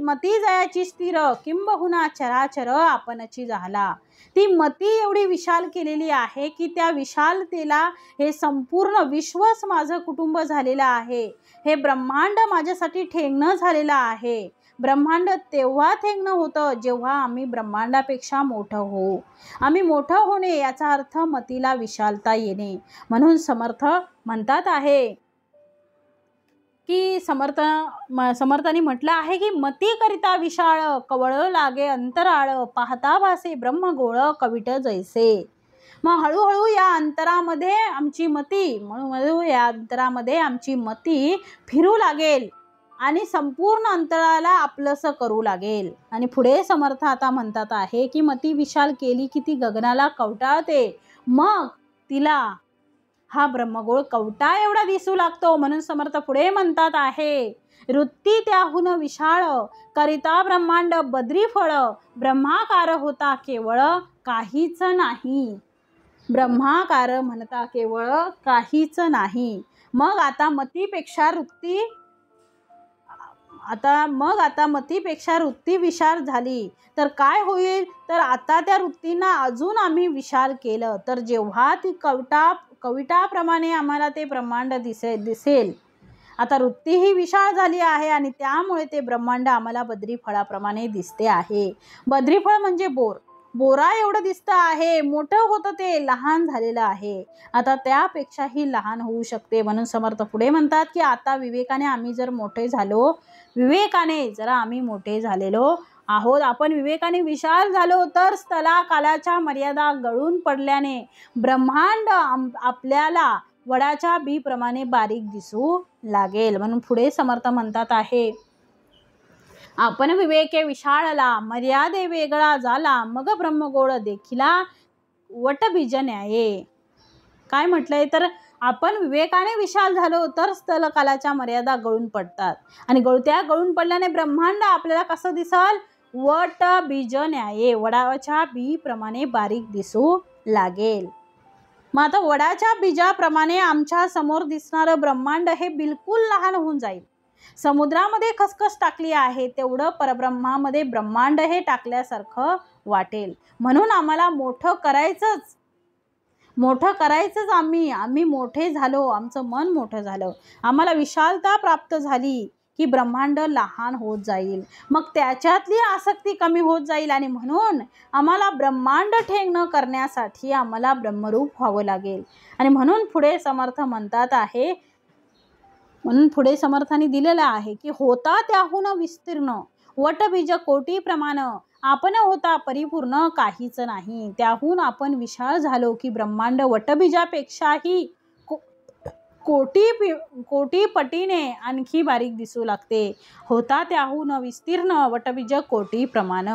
मती जयाची स्थिर किंबहुना चराचर आपणची झाला. ती मती एवढी विशाल केलेली आहे की त्या विशालतेला हे संपूर्ण विश्वच माझं कुटुंब झालेलं आहे. हे ब्रह्मांड माझ्यासाठी ठेंगणं झालेलं आहे. ब्रह्मांड तेव्हा ठेंगणं होतं जेव्हा आम्ही ब्रह्मांडापेक्षा मोठं होऊ. आम्ही मोठं होणे याचा अर्थ मतीला विशालता येणे. म्हणून समर्थ म्हणतात आहे की समर्थांनी म्हटलं आहे की मती करिता विशाळ कवळ लागे अंतराळ पाहता भासे ब्रह्मगोळ कविट जैसे. मग हळूहळू या अंतरामध्ये आमची मती फिरू लागेल आणि संपूर्ण अंतराला आपलंसं करू लागेल. आणि पुढे समर्थ आता म्हणतात आहे की मती विशाल केली की ती गगनाला कवटाळते, मग तिला हा ब्रह्मगोळ कवटा एवढा दिसू लागतो. म्हणून समर्थ पुढे म्हणतात आहे वृत्ती त्याहून विशाळ करिता ब्रह्मांड बद्री फळ ब्रह्माकार होता केवळ काहीच नाही. ब्रह्माकार म्हणता केवळ काहीच नाही. मग आता मतीपेक्षा वृत्ती विशाल झाली तर काय होईल, तर आता त्या वृत्तींना अजून आम्ही विशाल केलं तर जेव्हा ती कविटाप्रमाणे आम्हाला ते ब्रह्मांड दिसेल. आता वृत्ती ही विशाळ झाली आहे आणि त्यामुळे ते ब्रह्मांड आम्हाला बद्रीफळाप्रमाणे दिसते आहे. बद्रीफळ म्हणजे बोरा एवढं दिसतं आहे. मोठं होतं ते लहान झालेलं आहे. आता त्यापेक्षाही लहान होऊ शकते. म्हणून समर्थ पुढे म्हणतात की आता विवेकाने आम्ही मोठे झालेलो आहोत. आपण विवेकाने विशाल झालो तर स्थला कालाच्या मर्यादा गळून पडल्याने ब्रह्मांड आपल्याला वडाच्या बीप्रमाणे बारीक दिसू लागेल. म्हणून पुढे समर्थ म्हणतात आहे आपण विवेके विशाळला मर्यादे वेगळा झाला मग ब्रह्मगोळ देखिला वटबीज न्याये. काय म्हटलंय, तर आपण विवेकाने विशाल झालो तर स्थल कालाच्या मर्यादा गळून पडतात आणि गळून पडल्याने ब्रह्मांड आपल्याला कसं दिसल, वट बीज न्याये, वडाच्या बीप्रमाणे बारीक दिसू लागेल. मग आता वडाच्या बीजाप्रमाणे आमच्या समोर दिसणारं ब्रह्मांड हे बिलकुल लहान होऊन जाईल. समुद्रामध्ये खसखस टाकली आहे तेवढं परब्रह्मामध्ये ब्रह्मांड हे टाकल्यासारखं वाटेल. म्हणून आम्हाला मोठं करायचंच आम्ही मोठे झालो. आमचं मन मोठं झालं, आम्हाला विशालता प्राप्त झाली की ब्रह्मांड लहान होत जाईल. मग त्याच्यातली आसक्ती कमी होत जाईल आणि म्हणून आम्हाला ब्रह्मांड ठेंगणं करण्यासाठी आम्हाला ब्रह्मरूप व्हावं लागेल. आणि म्हणून पुढे समर्थांनी दिलेलं आहे की होता त्याहून विस्तीर्ण वटबीज कोटी प्रमाण आपण होता परिपूर्ण काहीच नाही. त्याहून आपण विशाल झालो की ब्रह्मांड वटबीजापेक्षाही कोटी पटीने आणखी बारीक दिसू लागते. होता त्याहून विस्तीर्ण वटबीज कोटी प्रमाण.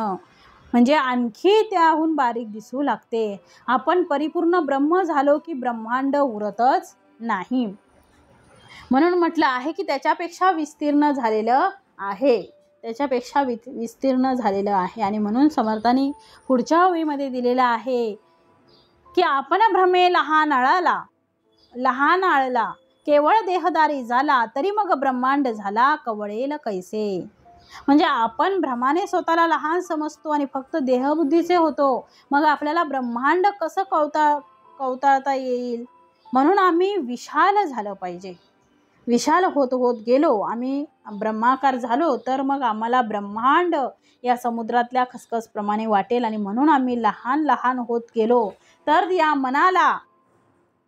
म्हणजे आणखी त्याहून बारीक दिसू लागते. आपण परिपूर्ण ब्रह्म झालो की ब्रह्मांड उरतच नाही. म्हणून म्हटलं आहे की त्याच्यापेक्षा विस्तीर्ण झालेलं आहे, त्याच्यापेक्षा विस्तीर्ण झालेलं आहे. आणि म्हणून समर्थांनी पुढच्या ओळीमध्ये दिलेलं आहे की आपण भ्रमे लहान आळला केवळ देहदारी झाला, तरी मग ब्रह्मांड झाला कवळेल कैसे. म्हणजे आपण भ्रमाने स्वतःला लहान समजतो आणि फक्त देहबुद्धीचे होतो, मग आपल्याला ब्रह्मांड कसं कवताळता येईल. म्हणून आम्ही विशाल झालं पाहिजे. विशाल होत होत गेलो, आम्ही ब्रह्माकार झालो, तर मग आम्हाला ब्रह्मांड या समुद्रातल्या खसखसप्रमाणे वाटेल. आणि म्हणून आम्ही लहान लहान होत गेलो तर या मनाला,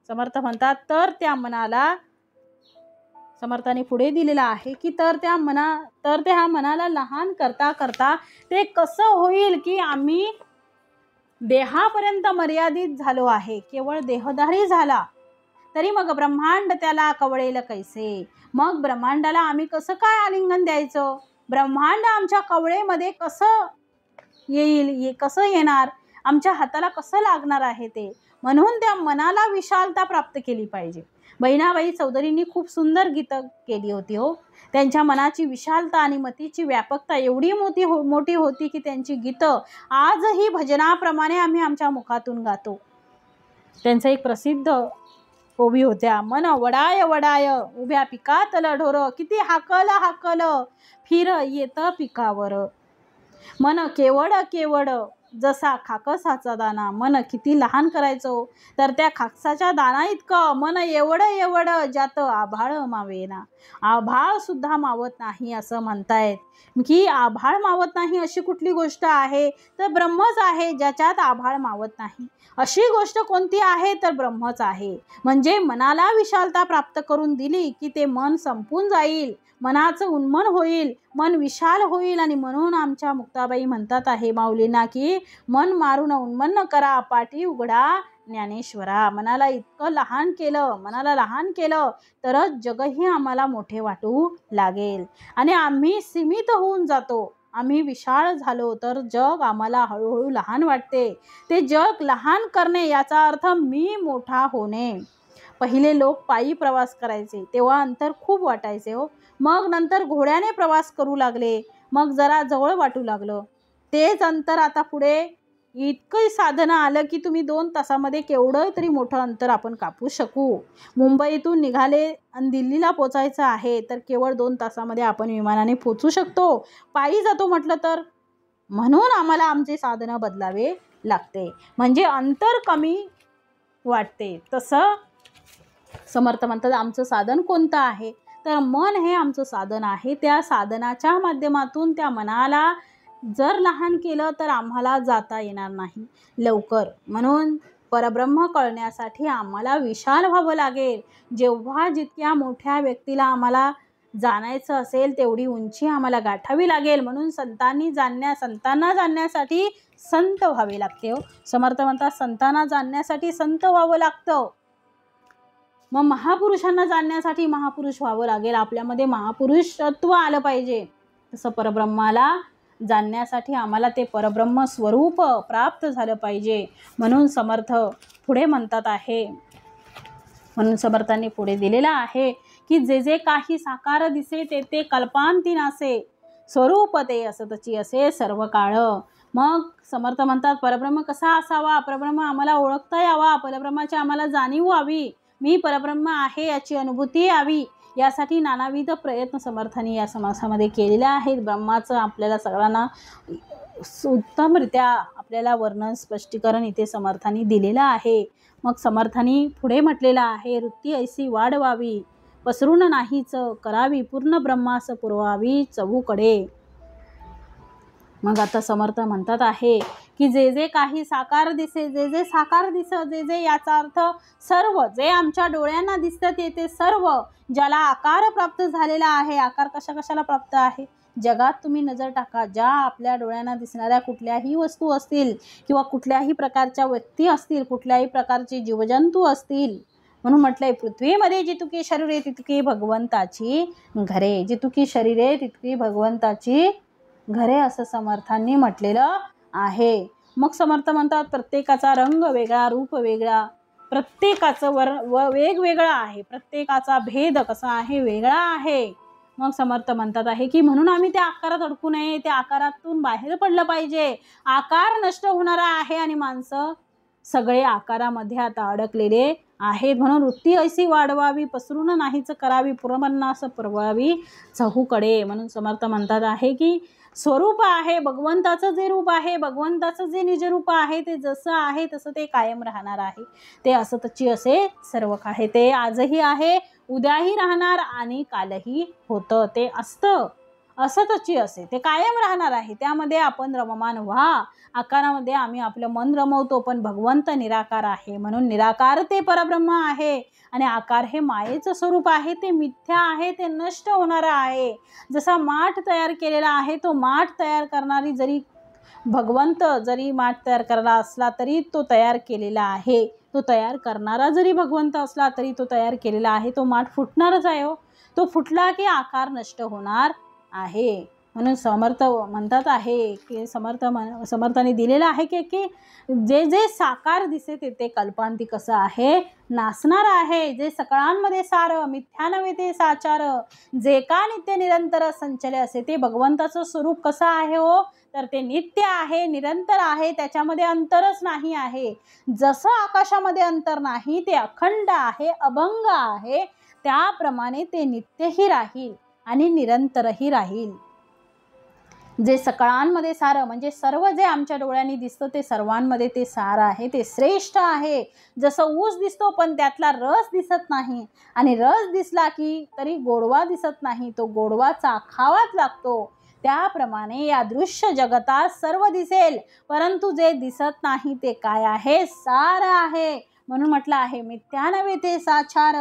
समर्थ म्हणतात, तर त्या मनाला, समर्थाने पुढे दिलेला आहे की तर त्या मनाला लहान करता करता ते कसं होईल की आम्ही देहापर्यंत मर्यादित झालो आहे, केवळ देहधारी झाला, तरी मग ब्रह्मांड त्याला कवळेल कैसे. मग ब्रह्मांडाला आम्ही कसं काय आलिंगन द्यायचं, ब्रह्मांड आमच्या कवळेमध्ये कसं येईल, कसं येणार, आमच्या हाताला कसं लागणार आहे ते. म्हणून त्या मनाला विशालता प्राप्त केली पाहिजे. बहिणाबाई चौधरींनी खूप सुंदर गीतं केली होती हो. त्यांच्या मनाची विशालता आणि मतीची व्यापकता एवढी मोठी होती की त्यांची गीतं आजही भजनाप्रमाणे आम्ही आमच्या मुखातून गातो. त्यांचं एक प्रसिद्ध ओवी होत्या, मन वडाय वडाय उभ्या पिकातल ढोर, किती हाकल फिर येत पिकावर. मन केवड जसा खाकसाचा दाना, मन किती लहान करायचो तर त्या खाकसाच्या दाना इतकं मन एवढं ज्यात आभाळ मावेना. आभाळ सुद्धा मावत नाही असं म्हणतायत की आभाळ मावत नाही अशी कुठली गोष्ट आहे तर ब्रह्मच आहे, ज्याच्यात आभाळ मावत नाही. अशी गोष्ट कोणती आहे तर ब्रह्मच आहे. म्हणजे मनाला विशालता प्राप्त करून दिली की ते मन संपून जाईल, मनाचं उन्मन होईल, मन विशाल होईल. आणि म्हणून आमच्या मुक्ताबाई म्हणतात आहे माऊलींना की मन मारून उन्मन करा, पाठी उघडा ज्ञानेश्वरा. मनाला इतकं लहान केलं तरच जगही आम्हाला मोठे वाटू लागेल आणि आम्ही सीमित होऊन जातो. आम्ही विशाळ झालो तर जग आम्हाला हळूहळू लहान वाटते. ते जग लहान करणे याचा अर्थ मी मोठा होणे. पहिले लोक पायी प्रवास करायचे तेव्हा अंतर खूप वाटायचे हो. मग नंतर घोड्याने प्रवास करू लागले, मग जरा जवळ वाटू लागलं. तेच अंतर आता पुढे इतकं साधन आलं की तुम्ही 2 तासामध्ये केवढं तरी मोठं अंतर आपण कापू शकू. मुंबईतून निघाले आणि दिल्लीला पोचायचं आहे तर केवळ 2 तासामध्ये आपण विमानाने पोचू शकतो, पायी जातो म्हटलं तर. म्हणून आम्हाला आमचे साधनं बदलावे लागते, म्हणजे अंतर कमी वाटते. तसं समर्थ म्हणतात आमचं साधन कोणतं आहे तर मन हे आमचं साधन आहे. त्या साधनाच्या माध्यमातून त्या मनाला जर लहान केलं तर आम्हाला जाता येणार नाही लवकर. म्हणून परब्रह्म कळण्यासाठी आम्हाला विशाल व्हावं लागेल. जेव्हा जितक्या मोठ्या व्यक्तीला आम्हाला जाणायचं असेल तेवढी उंची आम्हाला गाठावी लागेल. म्हणून संतांना जाणण्यासाठी संत व्हावे लागते हो. समर्थ म्हणतात संतांना जाणण्यासाठी संत व्हावं लागतं. मग महापुरुषांना जाणण्यासाठी महापुरुष व्हावं लागेल. आपल्यामध्ये महापुरुषत्व आलं पाहिजे. तसं परब्रह्माला जाणण्यासाठी आम्हाला ते परब्रह्म स्वरूप प्राप्त झालं पाहिजे. म्हणून समर्थ पुढे म्हणतात आहे, म्हणून समर्थांनी पुढे दिलेला आहे की जे जे काही साकार दिसे ते ते कल्पांती नासे, स्वरूप ते असतची असे सर्व काळ. मग समर्थ म्हणतात परब्रह्म कसा असावा, परब्रह्म आम्हाला ओळखता यावा, परब्रह्माची आम्हाला जाणीव व्हावी, मी परब्रह्म आहे याची अनुभूती यावी, यासाठी नानाविध प्रयत्न समर्थांनी या समासामध्ये केलेले आहेत. ब्रह्माचं आपल्याला सगळ्यांना उत्तमरित्या आपल्याला वर्णन स्पष्टीकरण इथे समर्थांनी दिलेलं आहे. मग समर्थांनी पुढे म्हटलेलं आहे, वृत्ती ऐसी वाढवावी पसरून नाहीच करावी, पूर्ण ब्रह्मास पुरवावी चहूकडे. मग आता समर्थ म्हणतात आहे की जे जे काही साकार दिसे, जे जे साकार दिसत, जे जे याचा अर्थ सर्व जे आमच्या डोळ्यांना दिसतं ते सर्व ज्याला आकार प्राप्त झालेला आहे. आकार कशाला प्राप्त आहे, जगात तुम्ही नजर टाका, ज्या आपल्या डोळ्यांना दिसणाऱ्या कुठल्याही वस्तू असतील किंवा कुठल्याही प्रकारच्या व्यक्ती असतील, कुठल्याही प्रकारचे जीवजंतू असतील. म्हणून म्हटलंय पृथ्वीमध्ये जितकी शरीरे तितकी भगवंताची घरे, जितकी शरीरे तितकी भगवंताची घरे असं समर्थांनी म्हटलेलं आहे. मग समर्थ म्हणतात प्रत्येकाचा रंग वेगळा, रूप वेगळा, प्रत्येकाचं वेगवेगळं आहे, प्रत्येकाचा भेद कसा आहे, वेगळा आहे. मग समर्थ म्हणतात आहे की म्हणून आम्ही त्या आकारात अडकू नये, त्या आकारातून बाहेर पडलं पाहिजे. आकार नष्ट होणारा आहे आणि माणसं सगळे आकारामध्ये आता अडकलेले आहेत. म्हणून वृत्ती ऐसी वाढवावी, पसरून नाहीच करावी, पुरमन्नास पुरवावी चहूकडे. म्हणून समर्थ म्हणतात आहे की स्वरूप आहे भगवंताचं, जे रूप आहे भगवंताचं, जे निजरूप आहे ते जसं आहे तसं ते कायम राहणार आहे. ते असतची असे सर्व आहे, ते आजही आहे, उद्याही राहणार आणि कालही होतं. ते असतं असतची असे, ते कायम राहणार आहे. त्यामध्ये आपण रममान व्हा. आकारामध्ये आम्ही आपलं मन रमवतो, पण भगवंत निराकार आहे. म्हणून निराकार ते परब्रह्म आहे आणि आकार हे मायेचं स्वरूप आहे, ते मिथ्या आहे, ते नष्ट होणारं आहे. जसा माठ तयार केलेला आहे, तो माठ तयार करणारी जरी भगवंत जरी माठ तयार करायला असला तरी तो तयार केलेला आहे. तो तयार करणारा जरी भगवंत असला तरी तो तयार केलेला आहे. तो माठ फुटणारच आहे हो. तो फुटला की आकार नष्ट होणार आहे. म्हणून समर्थ म्हणतात आहे की समर्थाने दिलेलं आहे की जे जे साकार दिसे ते कल्पांती कसं आहे, नासणार आहे. जे सकळांमध्ये सार, मिथ्या नव्हे ते साचार, जे का नित्य निरंतर संचले असे, ते भगवंताचं स्वरूप कसं आहे हो, तर ते नित्य आहे, निरंतर आहे, त्याच्यामध्ये अंतरच नाही आहे. जसं आकाशामध्ये अंतर नाही, ते अखंड आहे, अभंग आहे, त्याप्रमाणे ते नित्यही राहील आणि निरंतरही राहील. जे सकळांमध्ये सार म्हणजे सर्व जे आमच्या डोळ्यांनी दिसतं ते सर्वांमध्ये ते सार आहे, ते श्रेष्ठ आहे. जसं ऊस दिसतो पण त्यातला रस दिसत नाही, आणि रस दिसला की तरी गोडवा दिसत नाही, तो गोडवा चाखावाच लागतो. त्याप्रमाणे या दृश्य जगतात सर्व दिसेल, परंतु जे दिसत नाही ते काय आहे, सार आहे. म्हणून म्हटलं आहे मिथ्या नव्हे ते साचार,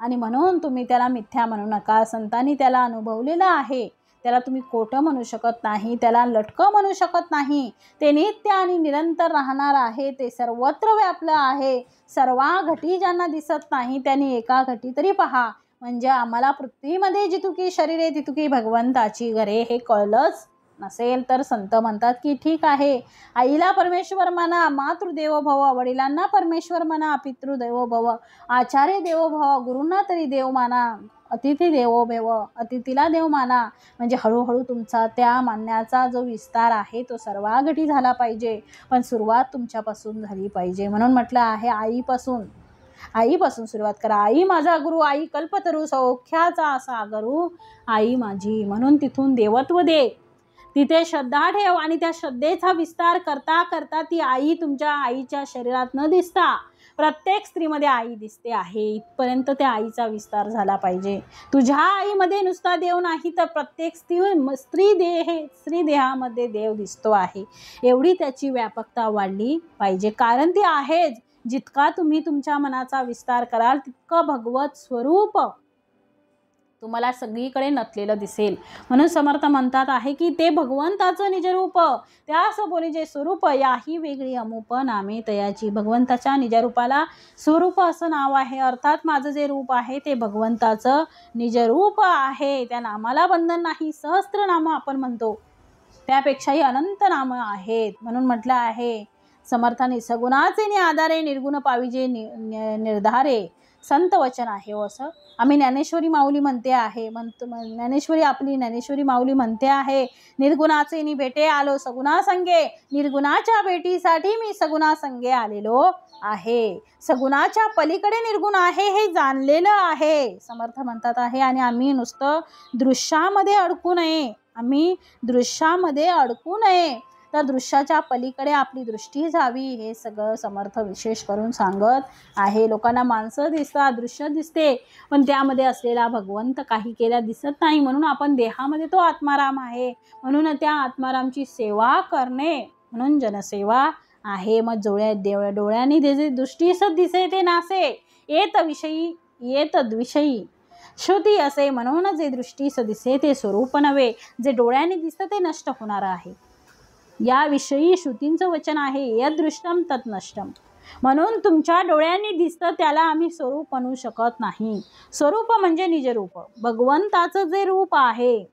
आणि म्हणून तुम्ही त्याला मिथ्या म्हणू नका. संतांनी त्याला अनुभवलेलं आहे, त्याला तुम्ही खोटं म्हणू शकत नाही, त्याला लटकं म्हणू शकत नाही. ते नित्य आणि निरंतर राहणार आहे, ते सर्वत्र व्यापलं आहे. सर्वा घटी ज्यांना दिसत नाही त्यांनी एका घटी तरी पहा. म्हणजे आम्हाला पृथ्वीमध्ये जितुकी शरीरे तितुकी भगवंताची घरे, हे कळलंच नसेल तर संत म्हणतात की ठीक आहे, आईला परमेश्वर म्हणा, मातृदेवो भव, वडिलांना परमेश्वर म्हणा, पितृदेवो भव, आचार्य देवो भव, गुरुंना तरी देव माना, अतिथी देवो भव, अतिथीला देव माना. म्हणजे हळूहळू तुमचा त्या मानण्याचा जो विस्तार आहे तो सर्वागटी झाला पाहिजे, पण सुरुवात तुमच्यापासून झाली पाहिजे. म्हणून म्हटलं आहे आईपासून सुरुवात करा. आई माझा गुरु, आई कल्पतरू, सौख्याचा सागरू, आई माझी. म्हणून तिथून देवत्व दे, तिथे श्रद्धा ठेव, आणि त्या श्रद्धेचा विस्तार करता करता ती आई तुमच्या आईच्या शरीरात न दिसता प्रत्येक स्त्रीमध्ये आई दिसते आहे, इथपर्यंत त्या आईचा विस्तार झाला पाहिजे. तुझ्या आईमध्ये नुसता देव नाही तर प्रत्येक स्त्री देहामध्ये देव दिसतो आहे, एवढी त्याची व्यापकता वाढली पाहिजे. कारण ती आहेच. जितका तुम्ही तुमच्या मनाचा विस्तार कराल तितकं भगवत स्वरूप तुम्हाला सगळीकडे नटलेलं दिसेल. म्हणून समर्थ म्हणतात आहे की ते भगवंताचं निजरूप, त्यास बोली जे स्वरूप, याही वेगळी अमूप नामे तयाची. भगवंताच्या निजरूपाला स्वरूप असं नाव आहे, अर्थात माझं जे रूप आहे ते भगवंताचं निजरूप आहे. त्या नामाला बंधन नाही. सहस्त्र नाम आपण म्हणतो, त्यापेक्षाही अनंत नाम आहेत. म्हणून म्हटलं आहे समर्थाने, सगुणाचे आधारे निर्गुण पाविजे निर्धारे, संत वचन आहे. असं आम्ही ज्ञानेश्वरी माऊली म्हणते आहे, ज्ञानेश्वरी माऊली म्हणते आहे, निर्गुणाचे नि भेटे आलो सगुणा संगे, निर्गुणाच्या भेटीसाठी मी सगुणा संगे आलेलो आहे. सगुणाच्या पलीकडे निर्गुण आहे हे जाणलेलं आहे, समर्थ म्हणतात आहे. आणि आम्ही नुसतं दृश्यामध्ये अडकू नये, तर दृश्याच्या पलीकडे आपली दृष्टी जावी, हे सगळं समर्थ विशेष करून सांगत आहे. लोकांना माणसं दिसतात, दृश्य दिसते, पण त्यामध्ये असलेला भगवंत काही केल्या दिसत नाही. म्हणून आपण देहामध्ये तो आत्माराम आहे, म्हणून त्या आत्मारामची सेवा करणे म्हणून जनसेवा आहे. मग डोळ्यांनी जे दृष्टी सद दिसे ते नासे, येत द्विषयी श्रुती असे. म्हणून जे दृष्टी सद दिसे ते स्वरूप नव्हे, जे डोळ्यांनी दिसतं ते नष्ट होणार आहे. याविषयी श्रुतींचं वचन आहे, यदृष्टम तत् नष्टम. म्हणून तुमच्या डोळ्यांनी दिसतं त्याला आम्ही स्वरूप म्हणू शकत नाही. स्वरूप म्हणजे निजरूप, भगवंताचं जे रूप आहे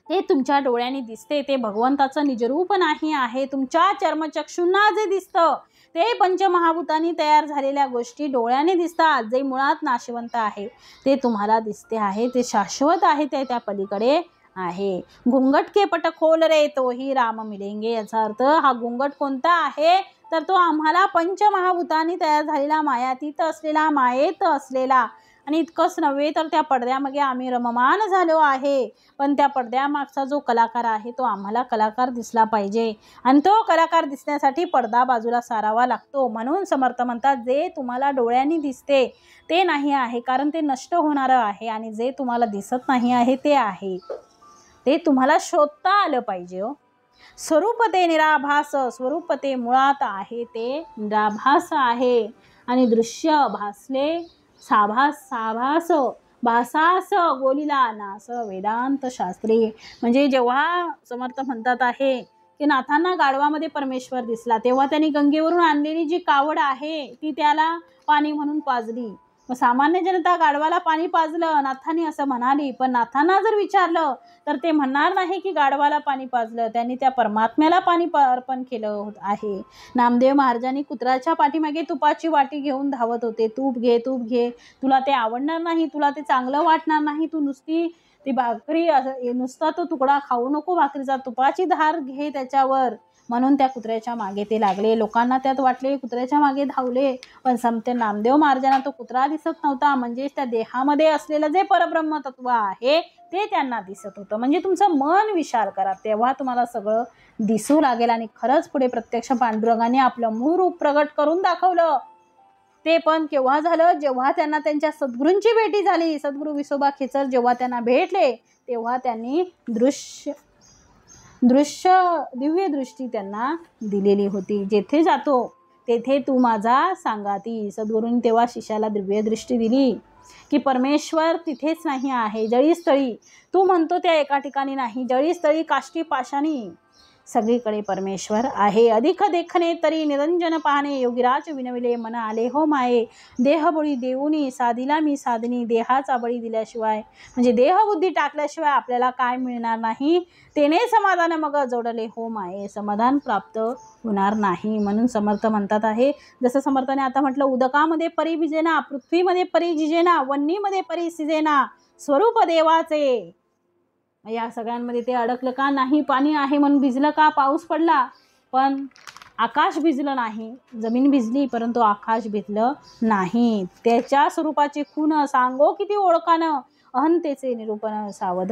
ते तुमच्या डोळ्यांनी दिसते ते भगवंताचं निजरूप नाही आहे. तुमच्या चर्मचक्षुंना जे दिसतं ते पंचमहाभूतांनी तयार झालेल्या गोष्टी डोळ्याने दिसतात. जे मुळात नाशवंत आहे ते तुम्हाला दिसते आहे. ते शाश्वत आहे, ते त्या पलीकडे आहे. घुंगट के पट खोल रे तोही राम मिलेंगे. याचा अर्थ हा घुंगट कोणता आहे तर तो आम्हाला पंचमहाभूतांनी तयार झालेला, मायातीत असलेला, मायेत असलेला. आणि इतकंच नव्हे तर त्या पडद्यामागे आम्ही रममान झालो आहे. पण त्या पडद्यामागचा जो कलाकार आहे तो आम्हाला कलाकार दिसला पाहिजे. आणि तो कलाकार दिसण्यासाठी पडदा बाजूला सारावा लागतो. म्हणून समर्थ म्हणतात जे तुम्हाला डोळ्यांनी दिसते ते नाही आहे, कारण ते नष्ट होणारं आहे. आणि जे तुम्हाला दिसत नाही आहे ते आहे. ते तुम्हाला शोधता आलं पाहिजे. स्वरूप ते निराभास. स्वरूप ते मुळात आहे ते निराभास आहे. आणि दृश्य भासले साभास, साभास भासास गोलिला नास वेदांत शास्त्री. म्हणजे जेव्हा समर्थ म्हणतात आहे की नाथांना गाढवामध्ये परमेश्वर दिसला तेव्हा त्यांनी गंगेवरून आणलेली जी कावड आहे ती त्याला पाणी म्हणून पाजली. मग सामान्य जनता गाढवाला पाणी पाजलं नाथांनी असं म्हणाली, पण नाथांना जर विचारलं तर ते म्हणणार नाही की गाढवाला पाणी पाजलं, त्यांनी त्या परमात्म्याला पाणी अर्पण केलं आहे. नामदेव महाराजांनी कुत्र्याच्या पाठीमागे तुपाची वाटी घेऊन धावत होते. तूप घे, तूप घे, तुला ते आवडणार नाही, तुला ते चांगलं वाटणार नाही, तू नुसती ती भाकरी नुसता तो तुकडा खाऊ नको भाकरीचा, तुपाची धार घे त्याच्यावर. म्हणून त्या कुत्र्याच्या मागे ते लागले. लोकांना त्यात वाटले कुत्र्याच्या मागे धावले, पण संत नामदेव महाराजांना तो कुत्रा दिसत नव्हता. म्हणजे त्या देहामध्ये असलेलं जे परब्रह्म तत्व आहे ते त्यांना दिसत होतं. म्हणजे तुमचं मन विशाल करा, तेव्हा तुम्हाला सगळं दिसू लागेल. आणि खरंच पुढे प्रत्यक्ष पांडुरंगाने आपलं मूळ रूप प्रगट करून दाखवलं. ते पण केव्हा झालं, जेव्हा त्यांना त्यांच्या सद्गुरूंची भेटी झाली. सद्गुरू विसोबा खेचर जेव्हा त्यांना भेटले तेव्हा त्यांनी दिव्य दृष्टी त्यांना दिलेली होती. जेथे जातो तेथे तू माझा सांगाती. सद्गुरूंनी तेव्हा शिष्याला दिव्य दृष्टी दिली की परमेश्वर तिथेच नाही आहे, जळीस्थळी. तू म्हणतो त्या एका ठिकाणी नाही, जळीस्थळी काष्टी पाशाणी सगळीकडे परमेश्वर आहे. अधिक देखणे तरी निरंजन पाहणे. योगीराज विनविले मन आले हो माये. देह बळी देऊनी साधिला मी साधनी. देहाचा बळी दिल्याशिवाय म्हणजे देहबुद्धी टाकल्याशिवाय आपल्याला काय मिळणार नाही. तेने समाधान मग जोडले हो माये. समाधान प्राप्त होणार नाही. म्हणून समर्थ म्हणतात आहे, जसं समर्थाने आता म्हटलं, उदकामध्ये परी भिजेना, पृथ्वीमध्ये परी जिजेना, वन्नीमध्ये परी सिजेना, स्वरूप देवाचे. या सगळ्यांमध्ये ते अडकलं का नाही. पाणी आहे म्हणून भिजलं का, पाऊस पडला पण आकाश भिजलं नाही, जमीन भिजली परंतु आकाश भिजलं नाही. त्याच्या स्वरूपाची खून सांगो किती ओळखानं, अहंतेचे निरूपण सावध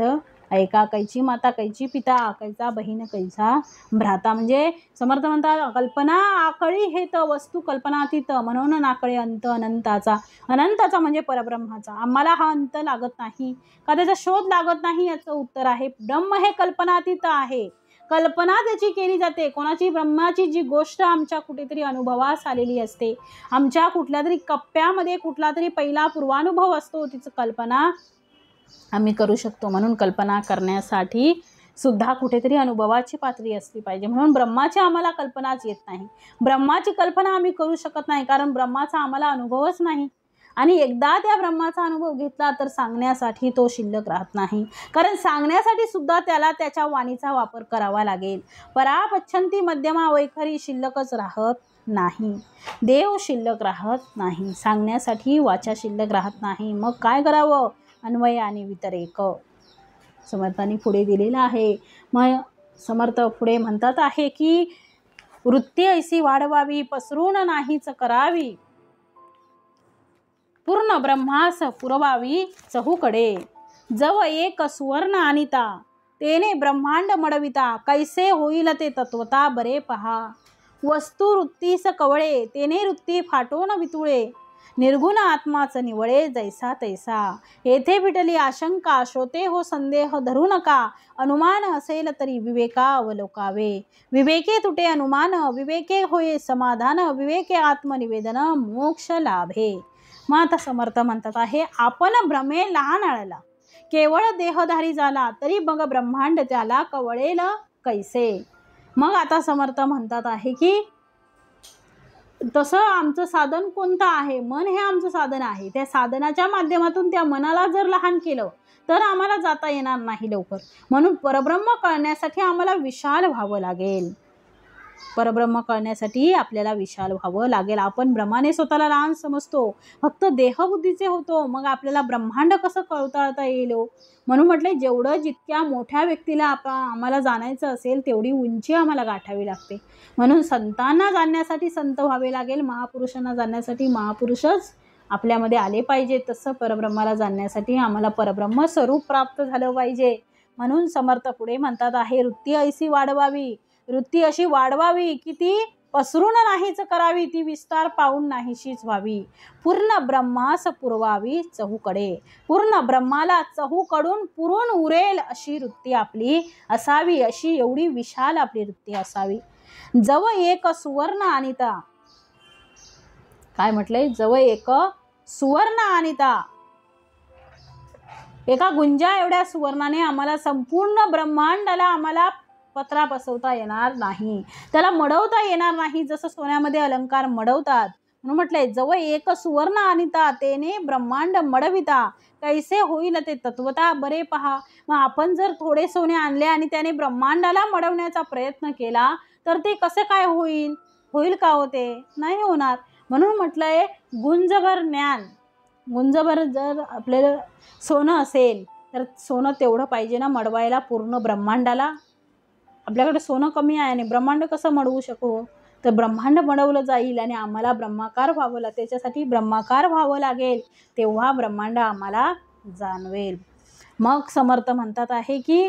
ऐका. कैची माता कैची पिता, कैचा बहीण कैचा भ्राता. म्हणजे समर्थ म्हणतात कल्पना आकळी हेत वस्तू कल्पनातीत, म्हणून नाकळे अंत अनंताचा. अनंताचा म्हणजे परब्रह्माचा. आम्हाला हा अंत लागत नाही का, त्याचा शोध लागत नाही. याचं उत्तर आहे ब्रह्म हे कल्पनातीत आहे. कल्पना त्याची केली जाते. कोणाची ब्रह्माची जी गोष्ट आमच्या कुठेतरी अनुभवास आलेली असते, आमच्या कुठल्या तरी कप्प्यामध्ये कुठला तरी पहिला पूर्वानुभव असतो, तिचं कल्पना आम्ही करू शकतो. म्हणून कल्पना करण्यासाठी सुद्धा कुठेतरी अनुभवाची पातळी असली पाहिजे. म्हणून ब्रह्माची आम्हाला कल्पनाच येत नाही. ब्रह्माची कल्पना आम्ही करू शकत नाही, कारण ब्रह्माचा आम्हाला अनुभवच नाही. आणि एकदा त्या ब्रह्माचा अनुभव घेतला तर सांगण्यासाठी तो शिल्लक राहत नाही, कारण सांगण्यासाठी सुद्धा त्याला त्याच्या वाणीचा वापर करावा लागेल. परापच्छंती मध्यमा वैखरी शिल्लकच राहत नाही. देव शिल्लक राहत नाही. सांगण्यासाठी वाचा शिल्लक राहत नाही. मग काय करावं, अन्वय आणि वितरेक समर्थांनी पुढे दिलेलं आहे. मग समर्थ पुढे म्हणतात आहे की वृत्ती ऐसी वाढवावी, पसरून नाहीच करावी, पूर्ण ब्रह्मास पुरवावी चहूकडे. जव एक सुवर्ण आणिता, तेने ब्रह्मांड मडविता, कैसे होईल ते तत्वता बरे पहा. वस्तू वृत्तीस कवळे, तेने वृत्ती फाटोन वितुळे, निर्गुण आत्माच निवळे जैसा तैसा. येथे विटली आशंका, श्रोते हो संदेह धरू नका. अनुमान असेल तरी विवेका अवलोकावे. विवेके तुटे अनुमान, विवेके होय समाधान, विवेके आत्मनिवेदन मोक्ष लाभे. मग आता समर्थ म्हणतात आहे, आपण भ्रमे लहान आळला, केवळ देहधारी झाला तरी मग ब्रह्मांड त्याला कवळेल कैसे. मग आता समर्थ म्हणतात आहे की तसं आमचं साधन कोणतं आहे? मन हे आमचं साधन आहे. त्या साधनाच्या माध्यमातून त्या मनाला जर लहान केलं तर आम्हाला जाता येणार नाही लवकर. म्हणून परब्रह्म कळण्यासाठी आम्हाला विशाल व्हावं लागेल. परब्रह्म कळण्यासाठी आपल्याला विशाल व्हावं लागेल. आपण ब्रह्माने स्वतःला लहान समजतो, फक्त देहबुद्धीचे होतो. मग आपल्याला ब्रह्मांड कसं कळता येईल? म्हणून म्हटले जेवढं जितक्या मोठ्या व्यक्तीला आम्हाला जाणायचं असेल तेवढी उंची आम्हाला गाठावी लागते. म्हणून संतांना जाणण्यासाठी संत व्हावे लागेल, महापुरुषांना जाणण्यासाठी महापुरुषच आपल्यामध्ये आले पाहिजे. तसं परब्रह्माला जाणण्यासाठी आम्हाला परब्रह्म स्वरूप प्राप्त झालं पाहिजे. म्हणून समर्थ पुढे म्हणतात आहे, वृत्ती ऐसी वाढवावी, वृत्ती अशी वाढवावी की ती पसरून नाहीच करावी, ती विस्तार पाहून नाहीशीच व्हावी. पूर्ण ब्रह्मास पुरवावी चहूकडे, पूर्ण ब्रह्माला चहूकडून पुरून उरेल अशी वृत्ती आपली असावी. अशी एवढी विशाल आपली वृत्ती असावी. जव एक सुवर्ण आणिता, काय म्हटलंय? जव एक सुवर्ण आणिता, एका गुंजा एवढ्या सुवर्णाने आम्हाला संपूर्ण ब्रह्मांडाला आम्हाला पत्रा बसवता येणार नाही, त्याला मडवता येणार नाही जसं सोन्यामध्ये अलंकार मडवतात. म्हणून म्हटलंय जवळ एक सुवर्ण आणिता, तेने ब्रह्मांड मडविता, कैसे होईल ते तत्वता बरे पहा. मग आपण जर थोडे सोने आणले आणि त्याने ब्रह्मांडाला मडवण्याचा प्रयत्न केला तर ते कसे काय होईल? होईल का होते? नाही होणार. म्हणून म्हटलंय गुंजभर ज्ञान, गुंजभर जर आपल्याला सोनं असेल तर सोनं तेवढं पाहिजे ना मडवायला पूर्ण ब्रह्मांडाला. आपल्याकडे सोनं कमी आहे आणि ब्रह्मांड कसं मडवू शकू? तर ब्रह्मांड मडवलं जाईल आणि आम्हाला ब्रह्माकार व्हावं लागेल. त्याच्यासाठी ब्रह्माकार व्हावं लागेल, तेव्हा ब्रह्मांड आम्हाला जाणवेल. मग समर्थ म्हणतात आहे की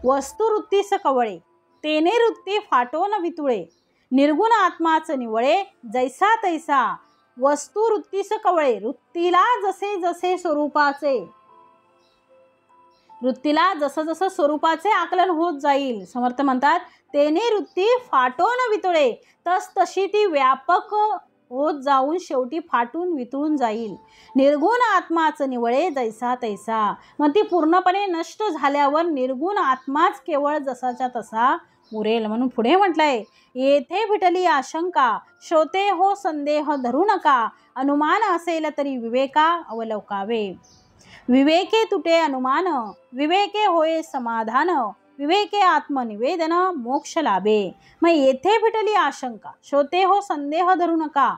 वस्तुवृत्तीस कवळे, तेने वृत्ती फाटोन वितुळे, निर्गुण आत्माच निवळे जैसा तैसा. वस्तुवृत्तीस कवळे, वृत्तीला जसे जसे स्वरूपाचे, वृत्तीला जसं जसं स्वरूपाचे आकलन होत जाईल, समर्थ म्हणतात तेने वृत्ती फाटोन वितळे, तशी ती व्यापक होत जाऊन शेवटी फाटून वितळून जाईल. निर्गुण आत्माच निवळे जैसा तैसा. मग ती पूर्णपणे नष्ट झाल्यावर निर्गुण आत्माच केवळ जसाच्या तसा उरेल. म्हणून पुढे म्हटलंय येथे विटली आशंका, श्रोते हो संदेह धरू नका, अनुमान असेल तरी विवेका अवलोकावे. विवेके तुटे अनुमान, विवेके होय समाधान, विवेके आत्मनिवेदन मोक्ष लाभे. मग येथे फिटली आशंका, श्रोते हो संदेह धरू नका.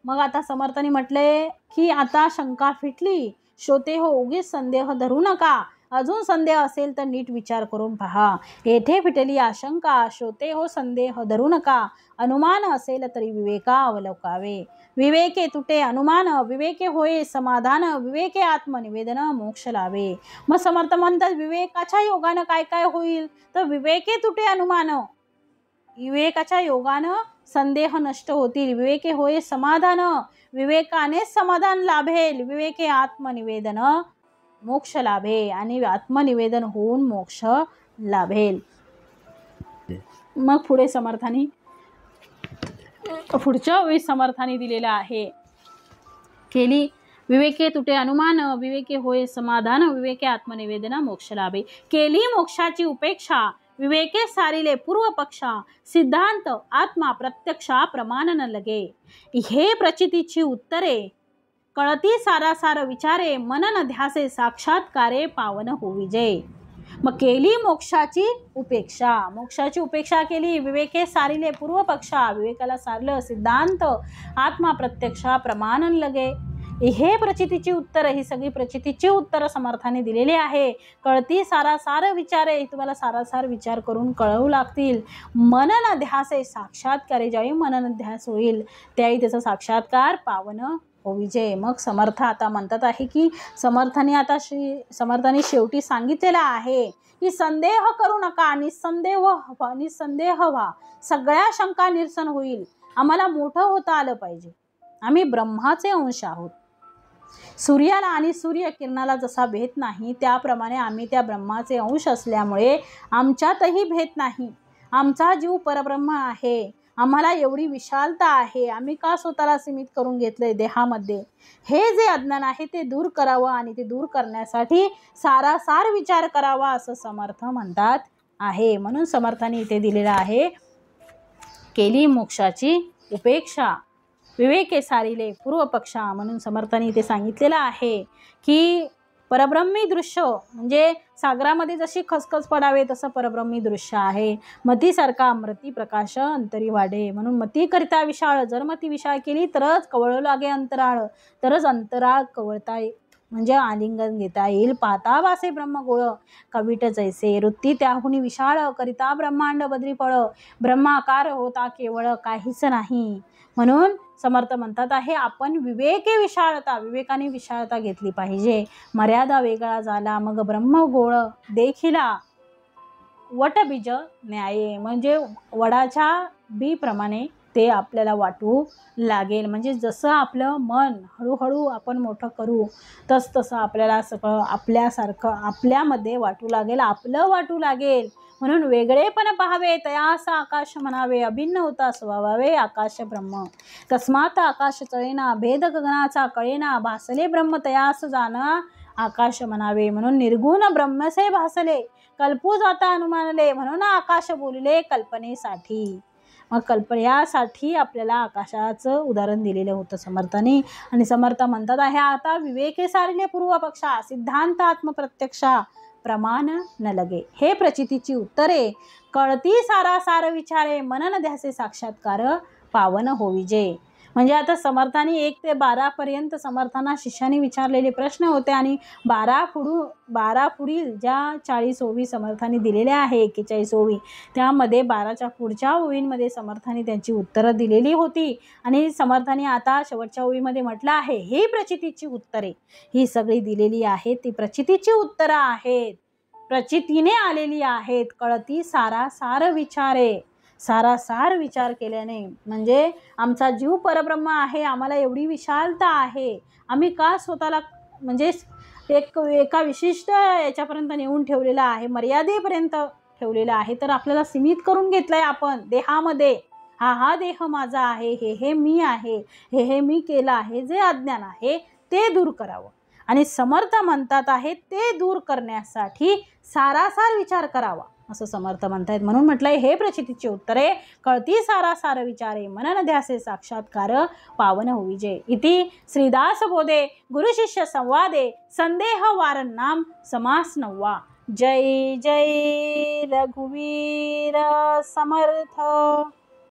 मग आता समर्थाने म्हटले की आता शंका फिटली, श्रोते हो उगीच संदेह धरू नका. अजून संदेह असेल तर नीट विचार करून पहा. येथे फिटली आशंका, श्रोते हो संदेह धरू नका, अनुमान असेल तरी विवेका अवलोकावे. विवेके तुटे अनुमान, विवेके होय समाधान, विवेके आत्मनिवेदन मोक्ष लाभे. मग समर्थ म्हणतात विवेकाच्या योगानं काय काय होईल? तर विवेके तुटे अनुमान, विवेकाच्या योगानं संदेह नष्ट होतील. विवेके होय समाधान, विवेकाने समाधान लाभेल. विवेके आत्मनिवेदन मोक्ष लाभे, आणि आत्मनिवेदन होऊन मोक्ष लाभेल. मग पुढे समर्थानी पुढच्या वेळी समर्थाने दिलेलं आहे केली विवेके तुटे अनुमान, विवेके होय समाधान, विवेके आत्मनिवेदन मोक्ष लाभे. केली मोक्षाची उपेक्षा, विवेके सारिले पूर्व पक्षा, सिद्धांत आत्मा प्रत्यक्षा प्रमाण न लगे. हे प्रचितीची उत्तरे कळती सारासार विचारे, मनन ध्यासे साक्षात्कारे पावन होविजे. मग केली मोक्षाची उपेक्षा, मोक्षाची उपेक्षा केली. विवेके सारिले पूर्व पक्षा, विवेकाला सारलं. सिद्धांत आत्मा प्रत्यक्षा प्रमाण लगे. हे प्रचितीची उत्तर, ही सगळी प्रचितीची उत्तर समर्थाने दिलेली आहे. कळती सारासार विचारे, तुम्हाला सारासार विचार करून कळवू लागतील. मनन ध्यासे साक्षात्कारे, ज्यावेळी मनन ध्यास होईल त्यावेळी त्याचा साक्षात्कार पावन होविजे. मग समर्थ आता म्हणतात आहे की समर्थाने आता समर्थाने शेवटी सांगितलेलं आहे की संदेह करू नका, निसंदेह व्हा, सगळ्या शंका निरसन होईल. आम्हाला मोठं होता आलं पाहिजे. आम्ही ब्रह्माचे अंश आहोत. सूर्याला आणि सूर्यकिरणाला जसा भेद नाही त्याप्रमाणे आम्ही त्या ब्रह्माचे अंश असल्यामुळे आमच्यातही भेद नाही. आमचा जीव परब्रह्म आहे. आम्हाला एवढी विशालता आहे. आम्ही का स्वतःला सीमित करून घेतलंय देहामध्ये? हे जे अज्ञान आहे ते दूर करावं, आणि ते दूर करण्यासाठी सारासार विचार करावा असं समर्थ म्हणतात आहे. म्हणून समर्थाने इथे दिलेलं आहे केली मोक्षाची उपेक्षा विवेके सारिले पूर्वपक्षा म्हणून समर्थांनी इथे सांगितलेलं आहे की परब्रह्मी दृश्य म्हणजे सागरामध्ये जशी खसखस पडावे तसं परब्रह्मी दृश्य आहे. मतीसारखा अमृती प्रकाश अंतरी वाढे म्हणून मतीकरिता विशाळ, जर मती विशाळ केली तरच कवळू लागे अंतराळ, तरच अंतराळ कवळता म्हणजे आलिंगन घेता येईल. पाहता वासे ब्रह्मगोळ कविट जैसे वृत्ती त्याहुनी विशाळ, करिता ब्रह्मांड बद्री फळ, ब्रह्माकार होता केवळ काहीच नाही. म्हणून समर्थ म्हणतात आहे आपण विवेकाने विशाळता घेतली पाहिजे. मर्यादा वेगळा झाला मग ब्रह्मगोळ देखिला वटबीज न्याये, म्हणजे वडाच्या बीप्रमाणे ते आपल्याला वाटू लागेल. म्हणजे जसं आपलं मन हळूहळू आपण मोठं करू तसं आपल्याला सगळं आपल्यासारखं आपल्यामध्ये वाटू लागेल, आपलं वाटू लागेल. म्हणून वेगळेपण पाहावे तयासा आकाश म्हणावे, अभिन्न होता स्वभावे आकाश ब्रह्म. तस्मात आकाश चळेना भेद गगनाचा कळेना, भासले ब्रह्म तयास जाना आकाश म्हणावे. म्हणून निर्गुण ब्रह्मसे भासले कल्पू जाता अनुमानले, म्हणून आकाश बोलले कल्पनेसाठी. मग यासाठी आपल्याला आकाशाचं उदाहरण दिलेलं होतं समर्थाने. आणि समर्थ म्हणतात आहे आता विवेके सारिले पूर्वपक्षा, सिद्धांत आत्मप्रत्यक्षा प्रमाण न लगे. हे प्रचितीची उत्तरे कळती सारासार विचारे, मनन ध्यासे साक्षात्कार पावन होविजे. म्हणजे आता समर्थांनी 1 ते 12 पर्यंत समर्थांना शिष्याने विचारलेले प्रश्न होते आणि 12 पुढील ज्या 40 ओवी समर्थांनी दिलेल्या आहे 41 ओवी, त्यामध्ये 12च्या पुढच्या ओवींमध्ये समर्थांनी त्यांची उत्तरं दिलेली होती. आणि समर्थांनी आता शेवटच्या ओवीमध्ये म्हटलं आहे ही प्रचितीची उत्तरे ही सगळी दिलेली आहेत, ती प्रचितीची उत्तरं आहेत, प्रचितीने आलेली आहेत. कळती सारासार विचारे, सारासार विचार केल्याने म्हणजे आमचा जीव परब्रह्म आहे, आम्हाला एवढी विशालता आहे, आम्ही का स्वतःला म्हणजे एका विशिष्ट याच्यापर्यंत नेऊन ठेवलेला आहे, मर्यादेपर्यंत ठेवलेला आहे, तर आपल्याला सीमित करून घेतलंय आपण देहामध्ये. हा देह माझा आहे, हे मी आहे, हे मी केलं आहे, जे अज्ञान आहे ते दूर करावं. आणि समर्थ म्हणतात आहे ते दूर करण्यासाठी सारासार विचार करावा असं समर्थ म्हणतायत. म्हणून म्हटलंय हे प्रचितीची उत्तरे कळती सारासार विचारे, मनन ध्यासे साक्षात्कार पावन होविजे. इति श्रीदास बोधे गुरुशिष्य संवादे संदेह वारणाम समास 9. जय जय रघुवीर समर्थ.